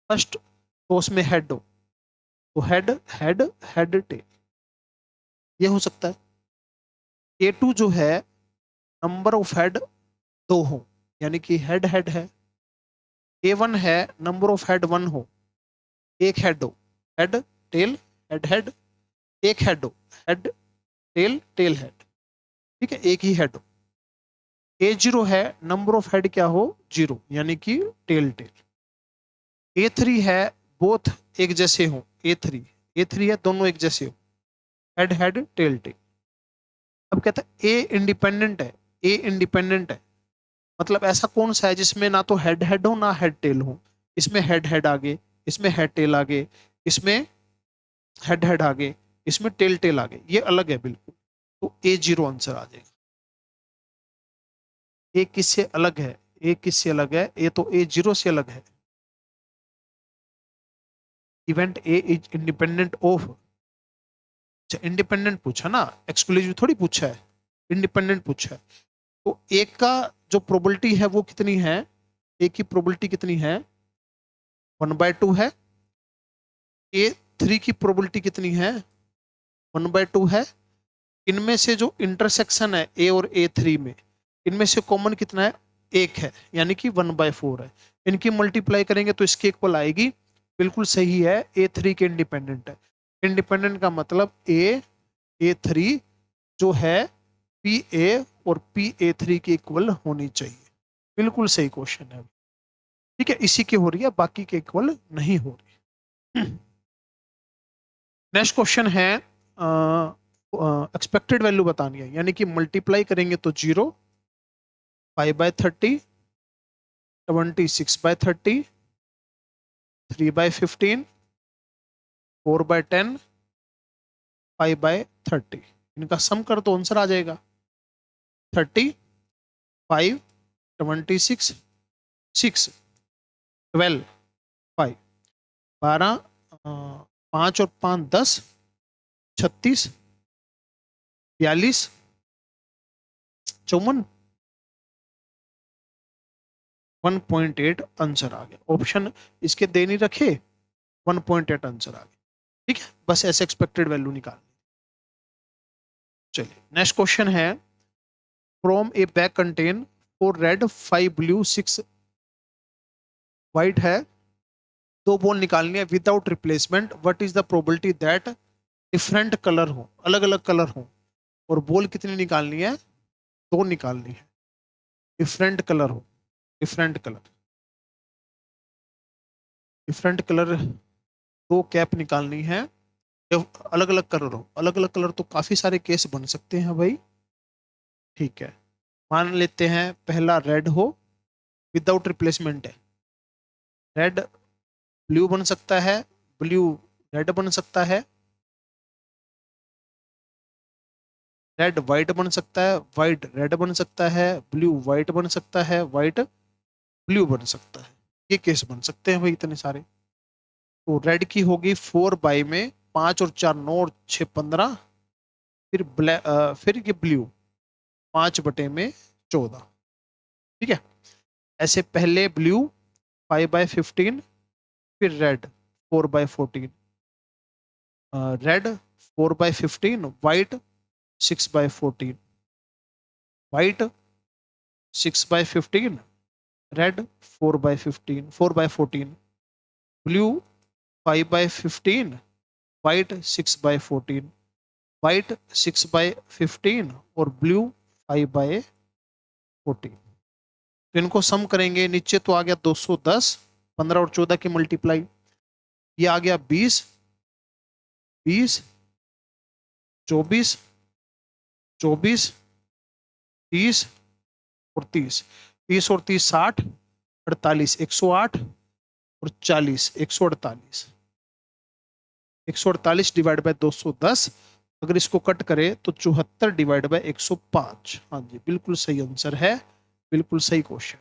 फर्स्ट टॉस में हेड हो, तो हेड हेड हेड टेल, ये हो सकता है। A2 जो है नंबर ऑफ हेड 2 हो, यानी कि हेड हेड है। A1 है नंबर ऑफ हेड 1 हो, एक हेड हो, हेड टेल हेड हेड, एक हेड हो, हेड टेल टेल हेड। ठीक है, एक ही हेड हो। A0 है नंबर ऑफ हेड क्या हो 0, यानी कि टेल टेल। A3 है बोथ एक जैसे हो, A3 है दोनों एक जैसे हो, हेड हेड टेल टेल। अब कहता है ए इंडिपेंडेंट है, ए इंडिपेंडेंट है, मतलब ऐसा कौन सा है जिसमें ना तो हेड हेड हो ना हेड टेल हो। इसमें हेड हेड आगे, इसमें हेड टेल आगे, इसमें हेड हेड आगे, इसमें टेल टेल आगे, ये अलग है बिल्कुल। तो A0 आंसर आ जाएगा। ए किससे अलग है, ए किससे अलग है, ए तो A0 से अलग है। Event A is independent of, अच्छा इंडिपेंडेंट पूछा ना, एक्सक्लूसिव थोड़ी पूछा है, इंडिपेंडेंट पूछा है। तो एक का जो प्रोबेबिलिटी है वो कितनी है, एक की प्रोबेबिलिटी कितनी है 1/2 है। A3 की प्रोबेबिलिटी कितनी है 1/2 है। इनमें से जो इंटरसेक्शन है ए और A3 में, इनमें से कॉमन कितना है, एक है, यानी कि 1/4 है। इनकी मल्टीप्लाई करेंगे तो इसके इक्वल आएगी, बिल्कुल सही है। A3 के इंडिपेंडेंट है। इंडिपेंडेंट का मतलब A3 जो है PA और PA3 के इक्वल होनी चाहिए, बिल्कुल सही क्वेश्चन है। ठीक है, इसी की हो रही है, बाकी के इक्वल नहीं हो रही। नेक्स्ट क्वेश्चन है, एक्सपेक्टेड वैल्यू बतानी है, यानी कि मल्टीप्लाई करेंगे तो 0, 5/30, 26/30, 3/15, 4/10, 5/30, इनका सम कर तो आंसर आ जाएगा 30, 5, 26, 6, 12, 5, 12, 5 और 5 10, 36, 42, 54, 1.8 आंसर आ गया। ऑप्शन इसके दे नहीं रखे, 1.8 आंसर आ गया। ठीक है, बस ऐसे एक्सपेक्टेड वैल्यू निकाल। चलिए नेक्स्ट क्वेश्चन है, from A bag contain 4 red 5 blue 6 white है, 2 बॉल निकालनी है without replacement, what is the probability that different colour हो, अलग अलग कलर हो, और बॉल कितनी निकालनी है 2 निकालनी है, डिफरेंट कलर हो, different colour, different colour 2 cap निकालनी है, जब अलग अलग कलर हो, अलग अलग कलर तो काफी सारे केस बन सकते हैं भाई। ठीक है, मान लेते हैं पहला रेड हो, विदाउट रिप्लेसमेंट है। रेड ब्लू बन सकता है, ब्लू रेड बन सकता है, रेड व्हाइट बन सकता है, व्हाइट रेड बन सकता है, ब्लू व्हाइट बन सकता है, व्हाइट ब्लू बन सकता है। ये केस बन सकते हैं भाई इतने सारे। तो रेड की होगी 4 बाई में 5 और 4 9 और 6 15। फिर फिर ये ब्लू 5/14। ठीक है, ऐसे पहले ब्लू 5/15, फिर red 4/14, red 4/15, white 6/14, white 6/15, red 4/14, blue 5/15, white 6/14, white 6/15 और ब्लू 5/14। तो इनको सम करेंगे, नीचे तो आ गया 210, 15 और 14 की मल्टीप्लाई, ये आ गया 20, 20, 24, 24, 30 और 30, 30 और 30 60, 48 108 और 40 148, 148 डिवाइड बाय 210। अगर इसको कट करें तो 74 डिवाइड बाय 105। हाँ जी, बिल्कुल सही आंसर है, बिल्कुल सही क्वेश्चन।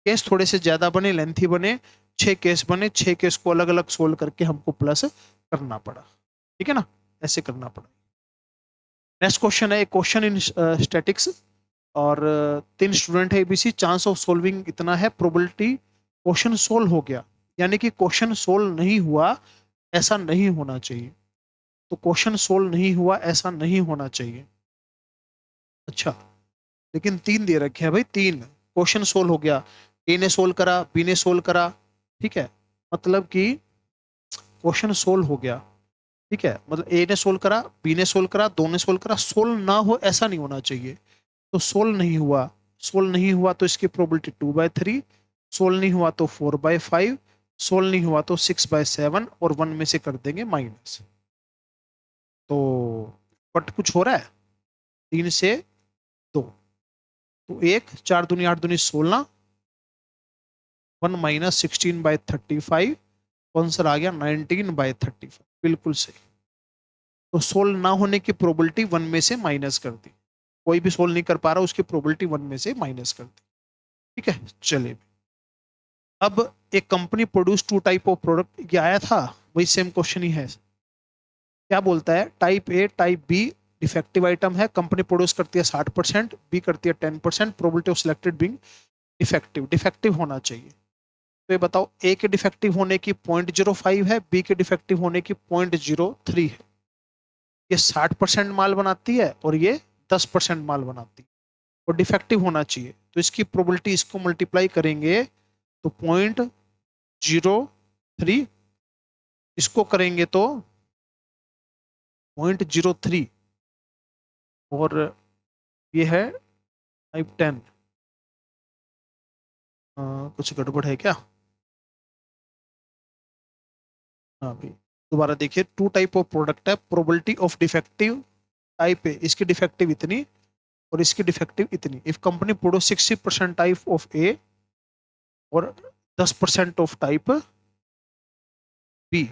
केस थोड़े से ज्यादा बने, लेंथी बने, 6 केस बने, 6 केस को अलग अलग सोल्व करके हमको प्लस करना पड़ा। ठीक है ना, ऐसे करना पड़ा। नेक्स्ट क्वेश्चन है, क्वेश्चन इन स्टैटिक्स, और 3 स्टूडेंट है एबीसी, चांस ऑफ सोल्विंग इतना है, प्रोबेबिलिटी क्वेश्चन सोल्व हो गया, यानी कि क्वेश्चन सोल्व नहीं हुआ ऐसा नहीं होना चाहिए। तो क्वेश्चन सोल्व नहीं हुआ ऐसा नहीं होना चाहिए। अच्छा, लेकिन 3 दे रखे हैं भाई, 3 क्वेश्चन सोल्व हो गया, ए ने सोल्व करा, बी ने सोल्व करा। ठीक है, मतलब कि क्वेश्चन सोल्व हो गया। ठीक है, मतलब ए ने सोल्व करा, बी ने सोल्व करा, दो ने सोल्व करा, सोल्व ना हो ऐसा नहीं होना चाहिए। तो सोल्व नहीं हुआ, सोल्व नहीं हुआ तो इसकी प्रोबेबिलिटी 2/3, सोल्व नहीं हुआ तो 4/5, सोल्व नहीं हुआ तो 6/7 और 1 में से कर देंगे माइनस। तो बट कुछ हो रहा है, 3 से 2, तो 1 4 दूनी 8 दूनी 16, 1 माइनस 16/35, आंसर आ गया 19/35। बिल्कुल सही। तो सोल्व ना होने की प्रोबेबिलिटी 1 में से माइनस कर दी, कोई भी सोल्व नहीं कर पा रहा उसकी प्रोबेबिलिटी 1 में से माइनस कर दी। ठीक है, चलिए। अब एक company produce 2 type of product, ये आया था, वही सेम क्वेश्चन ही है। क्या बोलता है, type A type be defective item है, कंपनी प्रोड्यूस करती है 60%, बी करती है 10%, probability of selected being defective, defective होना चाहिए। तो ये बताओ, ए के डिफेक्टिव होने की 0.05 है, बी के डिफेक्टिव होने की 0.03 है। ये 60% माल बनाती है और ये 10% माल बनाती है, और डिफेक्टिव होना चाहिए। तो इसकी प्रोबेबिलिटी, इसको मल्टीप्लाई करेंगे तो 0.03, इसको करेंगे तो 0.03, और ये है टाइप 10। कुछ गड़बड़ है क्या? हाँ भाई, दोबारा देखिए, 2 टाइप ऑफ प्रोडक्ट है, प्रोबेबिलिटी ऑफ डिफेक्टिव टाइप है, इसकी डिफेक्टिव इतनी और इसकी डिफेक्टिव इतनी। If company produce 60% type of A और 10% ऑफ टाइप बी।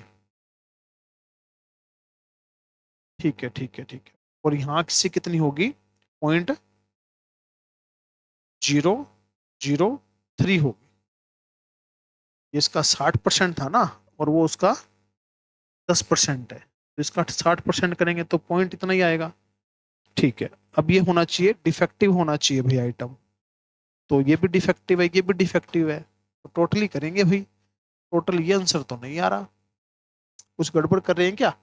ठीक है, ठीक है, ठीक है। और यहाँ से कितनी होगी, 0.003 होगी। इसका 60% था ना, और वो उसका 10% है, तो इसका 60% करेंगे तो पॉइंट इतना ही आएगा। ठीक है, अब ये होना चाहिए, डिफेक्टिव होना चाहिए भाई आइटम। तो ये भी डिफेक्टिव है, ये भी डिफेक्टिव है, तो टोटली करेंगे भाई। टोटल ये आंसर तो नहीं आ रहा, कुछ गड़बड़ कर रहे हैं क्या?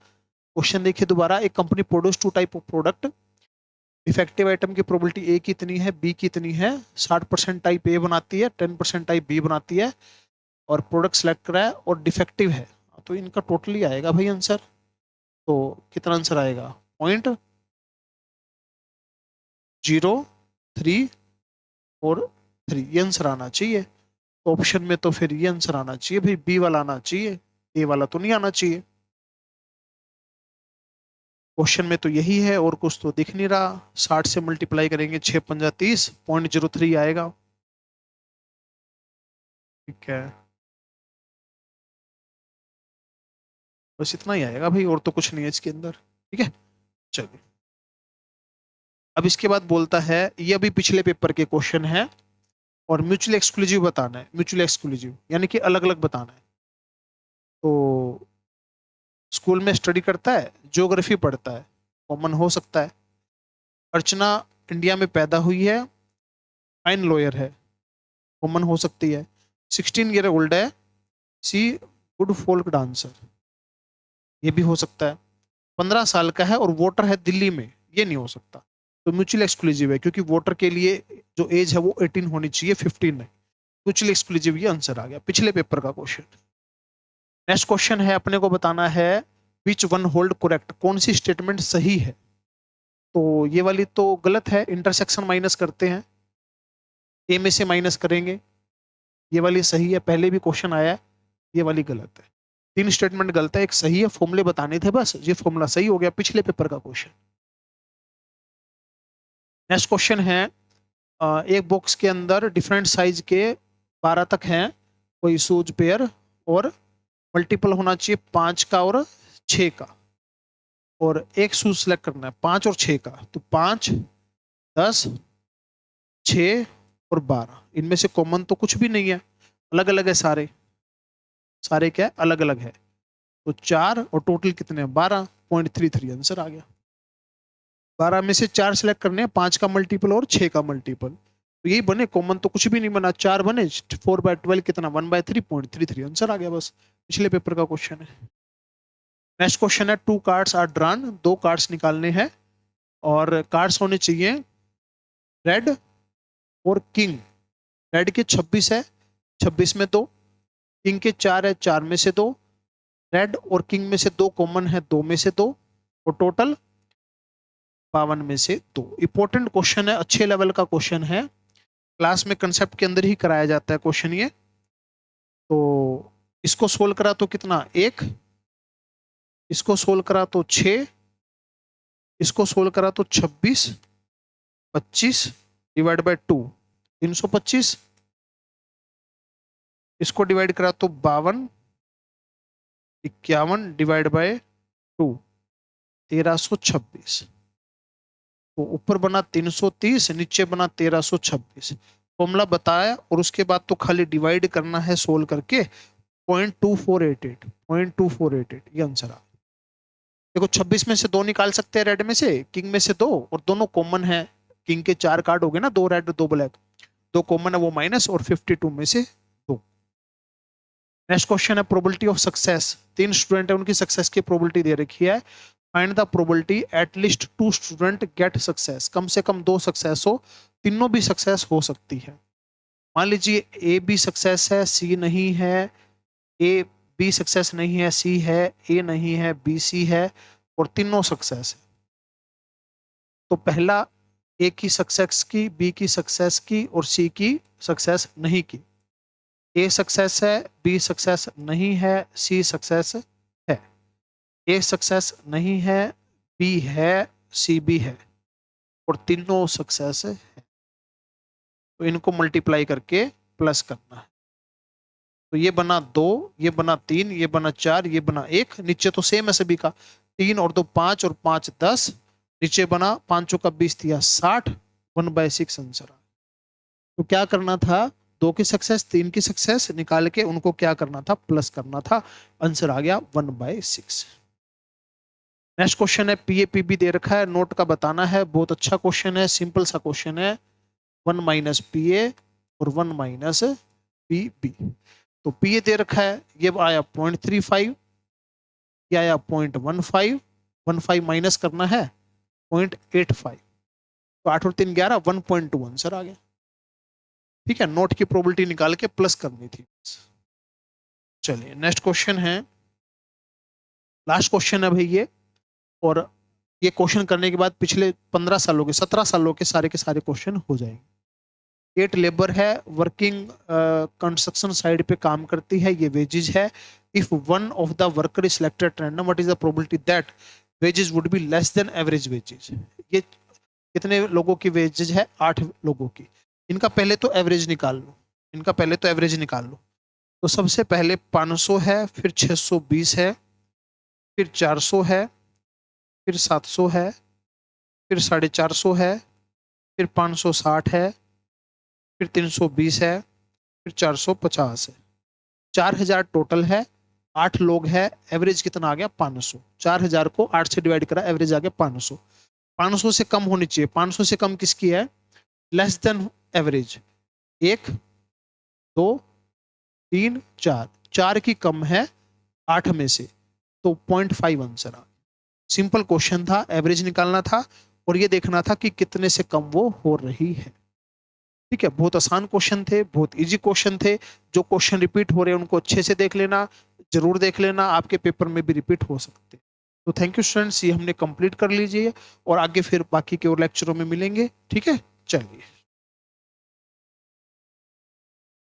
क्वेश्चन देखिए दोबारा, एक company produce 2 type of product, defective item की प्रोबेबिलिटी ए की इतनी है, बी की इतनी है, 60% टाइप ए बनाती है, 10% टाइप बी बनाती है, और प्रोडक्ट सेलेक्ट करा है और डिफेक्टिव है, तो इनका टोटली आएगा भाई आंसर। तो कितना आंसर आएगा, 0.003, ये आंसर आना चाहिए। ऑप्शन में तो फिर ये आंसर आना चाहिए भाई, बी वाला आना चाहिए, ए वाला तो नहीं आना चाहिए। क्वेश्चन में तो यही है और कुछ तो दिख नहीं रहा। 60 से मल्टीप्लाई करेंगे 6 पंजा 30, 0.03 आएगा। ठीक है, बस इतना ही आएगा भाई, और तो कुछ नहीं है इसके अंदर। ठीक है, चलिए अब इसके बाद बोलता है, ये अभी पिछले पेपर के क्वेश्चन है और म्यूचुअल एक्सक्लूसिव बताना है। म्यूचुअल एक्सक्लूसिव यानी कि अलग अलग बताना है। तो स्कूल में स्टडी करता है, ज्योग्राफी पढ़ता है, कॉमन हो सकता है। अर्चना इंडिया में पैदा हुई है, फाइन लॉयर है, कॉमन हो सकती है। 16 ईयर ओल्ड है, सी गुड फोल्क डांसर, ये भी हो सकता है। 15 साल का है और वोटर है दिल्ली में, ये नहीं हो सकता। तो म्यूचुअल एक्सक्लूसिव है, क्योंकि वोटर के लिए जो एज है वो 18 होनी चाहिए, 15 नहीं। म्यूचुअल एक्सक्लूसिव, ये आंसर आ गया पिछले पेपर का क्वेश्चन। नेक्स्ट क्वेश्चन है, अपने को बताना है विच वन होल्ड करेक्ट, कौन सी स्टेटमेंट सही है। तो ये वाली तो गलत है, इंटरसेक्शन माइनस करते हैं, ए में से माइनस करेंगे। ये वाली सही है, पहले भी क्वेश्चन आया है। ये वाली गलत है। 3 स्टेटमेंट गलत है, एक सही है। फॉर्मूले बताने थे बस, ये फॉर्मूला सही हो गया, पिछले पेपर का क्वेश्चन। नेक्स्ट क्वेश्चन है, एक बॉक्स के अंदर डिफरेंट साइज के 12 तक हैं कोई शूज पेयर, और मल्टीपल होना चाहिए 5 का और 6 का, और एक शूज सेलेक्ट करना है 5 और 6 का। तो 5, 10, 6 और 12, इनमें से कॉमन तो कुछ भी नहीं है, अलग अलग है सारे। सारे क्या है, अलग अलग है। तो 4 और टोटल कितने हैं, 12.33 आंसर आ गया। 12 में से 4 सेलेक्ट करने हैं, 5 का मल्टीपल और 6 का मल्टीपल, तो यही बने, कॉमन तो कुछ भी नहीं बना। 4 बने, 4/12 कितना, 1/3.33 आंसर आ गया, बस पिछले पेपर का क्वेश्चन है। नेक्स्ट क्वेश्चन है, 2 कार्ड्स आर ड्रॉन, 2 कार्ड्स निकालने हैं और कार्ड्स होने चाहिए रेड और किंग। रेड के 26 है, 26 में 2, किंग के 4 है, 4 में से 2, रेड और किंग में से 2 कॉमन है, 2 में से 2, और टोटल 52 में से 2। इंपॉर्टेंट क्वेश्चन है, अच्छे लेवल का क्वेश्चन है, क्लास में कंसेप्ट के अंदर ही कराया जाता है क्वेश्चन ये। तो इसको सोल्व करा तो कितना, 1, इसको सोल्व करा तो 6, इसको सोल्व करा तो 26, 25 डिवाइड बाय 2 325, इसको डिवाइड करा तो 52, 51 डिवाइड बाय 2 1326। तो ऊपर बना 330, नीचे बना 1326। फॉर्मूला बताया और उसके बाद तो खाली डिवाइड करना है सोल्व करके। 0.2488 ये आंसर आ। देखो 26 में से 2 निकाल सकते हैं रेड में से, किंग में से 2, और दोनों कॉमन है। किंग के 4 कार्ड हो गए ना, 2 रेड 2 ब्लैक, 2 कॉमन है वो माइनस, और 52 में से 2। नेक्स्ट क्वेश्चन है, प्रोबेबिलिटी ऑफ सक्सेस। 3 स्टूडेंट है, उनकी सक्सेस की प्रोबेबिलिटी दे रखी है। Find the probability at least 2 student get success, कम से कम 2 सक्सेस हो, तीनों भी सक्सेस हो सकती है। मान लीजिए ए बी सक्सेस है, सी नहीं है, ए बी सक्सेस नहीं है, सी है, ए नहीं है, बी सी है, और तीनों सक्सेस है। तो पहला ए की सक्सेस की, बी की सक्सेस की, और सी की सक्सेस नहीं की। ए सक्सेस है, बी सक्सेस नहीं है, सी सक्सेस है। ए सक्सेस नहीं है, बी है, सी भी है, और तीनों सक्सेस है। तो इनको मल्टीप्लाई करके प्लस करना है। तो ये बना 2, ये बना 3, ये बना 4, ये बना 1, नीचे तो सेम है सभी का, 3 और 2 5 और 5 10, नीचे बना 5 का 20 दिया 60, 1/6 आंसर। तो क्या करना था, 2 की सक्सेस 3 की सक्सेस निकाल के उनको क्या करना था, प्लस करना था, आंसर आ गया 1/6। नेक्स्ट क्वेश्चन है, पीए दे रखा है, नोट का बताना है। बहुत अच्छा क्वेश्चन है, सिंपल सा क्वेश्चन है। 1 माइनस PA और 1 माइनस PB। तो PA दे रखा है, ये आया 0.35, ये आया 0.15, 15 माइनस करना है 0.85, तो 8 और 3 11, 1.2 आंसर आ गया। ठीक है, नोट की प्रोबेबिलिटी निकाल के प्लस करनी थी। चलिए नेक्स्ट क्वेश्चन है, लास्ट क्वेश्चन है भाई ये, और ये क्वेश्चन करने के बाद पिछले 15 सालों के 17 सालों के सारे क्वेश्चन हो जाएंगे। 8 लेबर है, वर्किंग कंस्ट्रक्शन साइड पे काम करती है, ये वेजेज है। If one of the worker is selected random, what is the probability that wages would be less than average wages. ये कितने लोगों की वेजेज है? 8 लोगों की। इनका पहले तो एवरेज निकाल लो, इनका पहले तो एवरेज निकाल लो। तो सबसे पहले 500 है, फिर 620 है, फिर 400 है, फिर 700 है, फिर 450 है, फिर 560 है, फिर 320 है, फिर 450 है। 4000 टोटल है, 8 लोग है, एवरेज कितना आ गया? 500। 4000 को 8 से डिवाइड करा, एवरेज आ गया 500। 500 से कम होनी चाहिए। 500 से कम किसकी है? Less than average. 1 2 3 4, 4 की कम है 8 में से, तो 0.5 आंसर आ। सिंपल क्वेश्चन था, एवरेज निकालना था और ये देखना था कि कितने से कम वो हो रही है। ठीक है, बहुत आसान क्वेश्चन थे, बहुत इजी क्वेश्चन थे। जो क्वेश्चन रिपीट हो रहे हैं उनको अच्छे से देख लेना, जरूर देख लेना, आपके पेपर में भी रिपीट हो सकते हैं। तो थैंक यू स्टूडेंट्स, ये हमने कंप्लीट कर लीजिए और आगे फिर बाकी के और लेक्चरों में मिलेंगे। ठीक है, चलिए।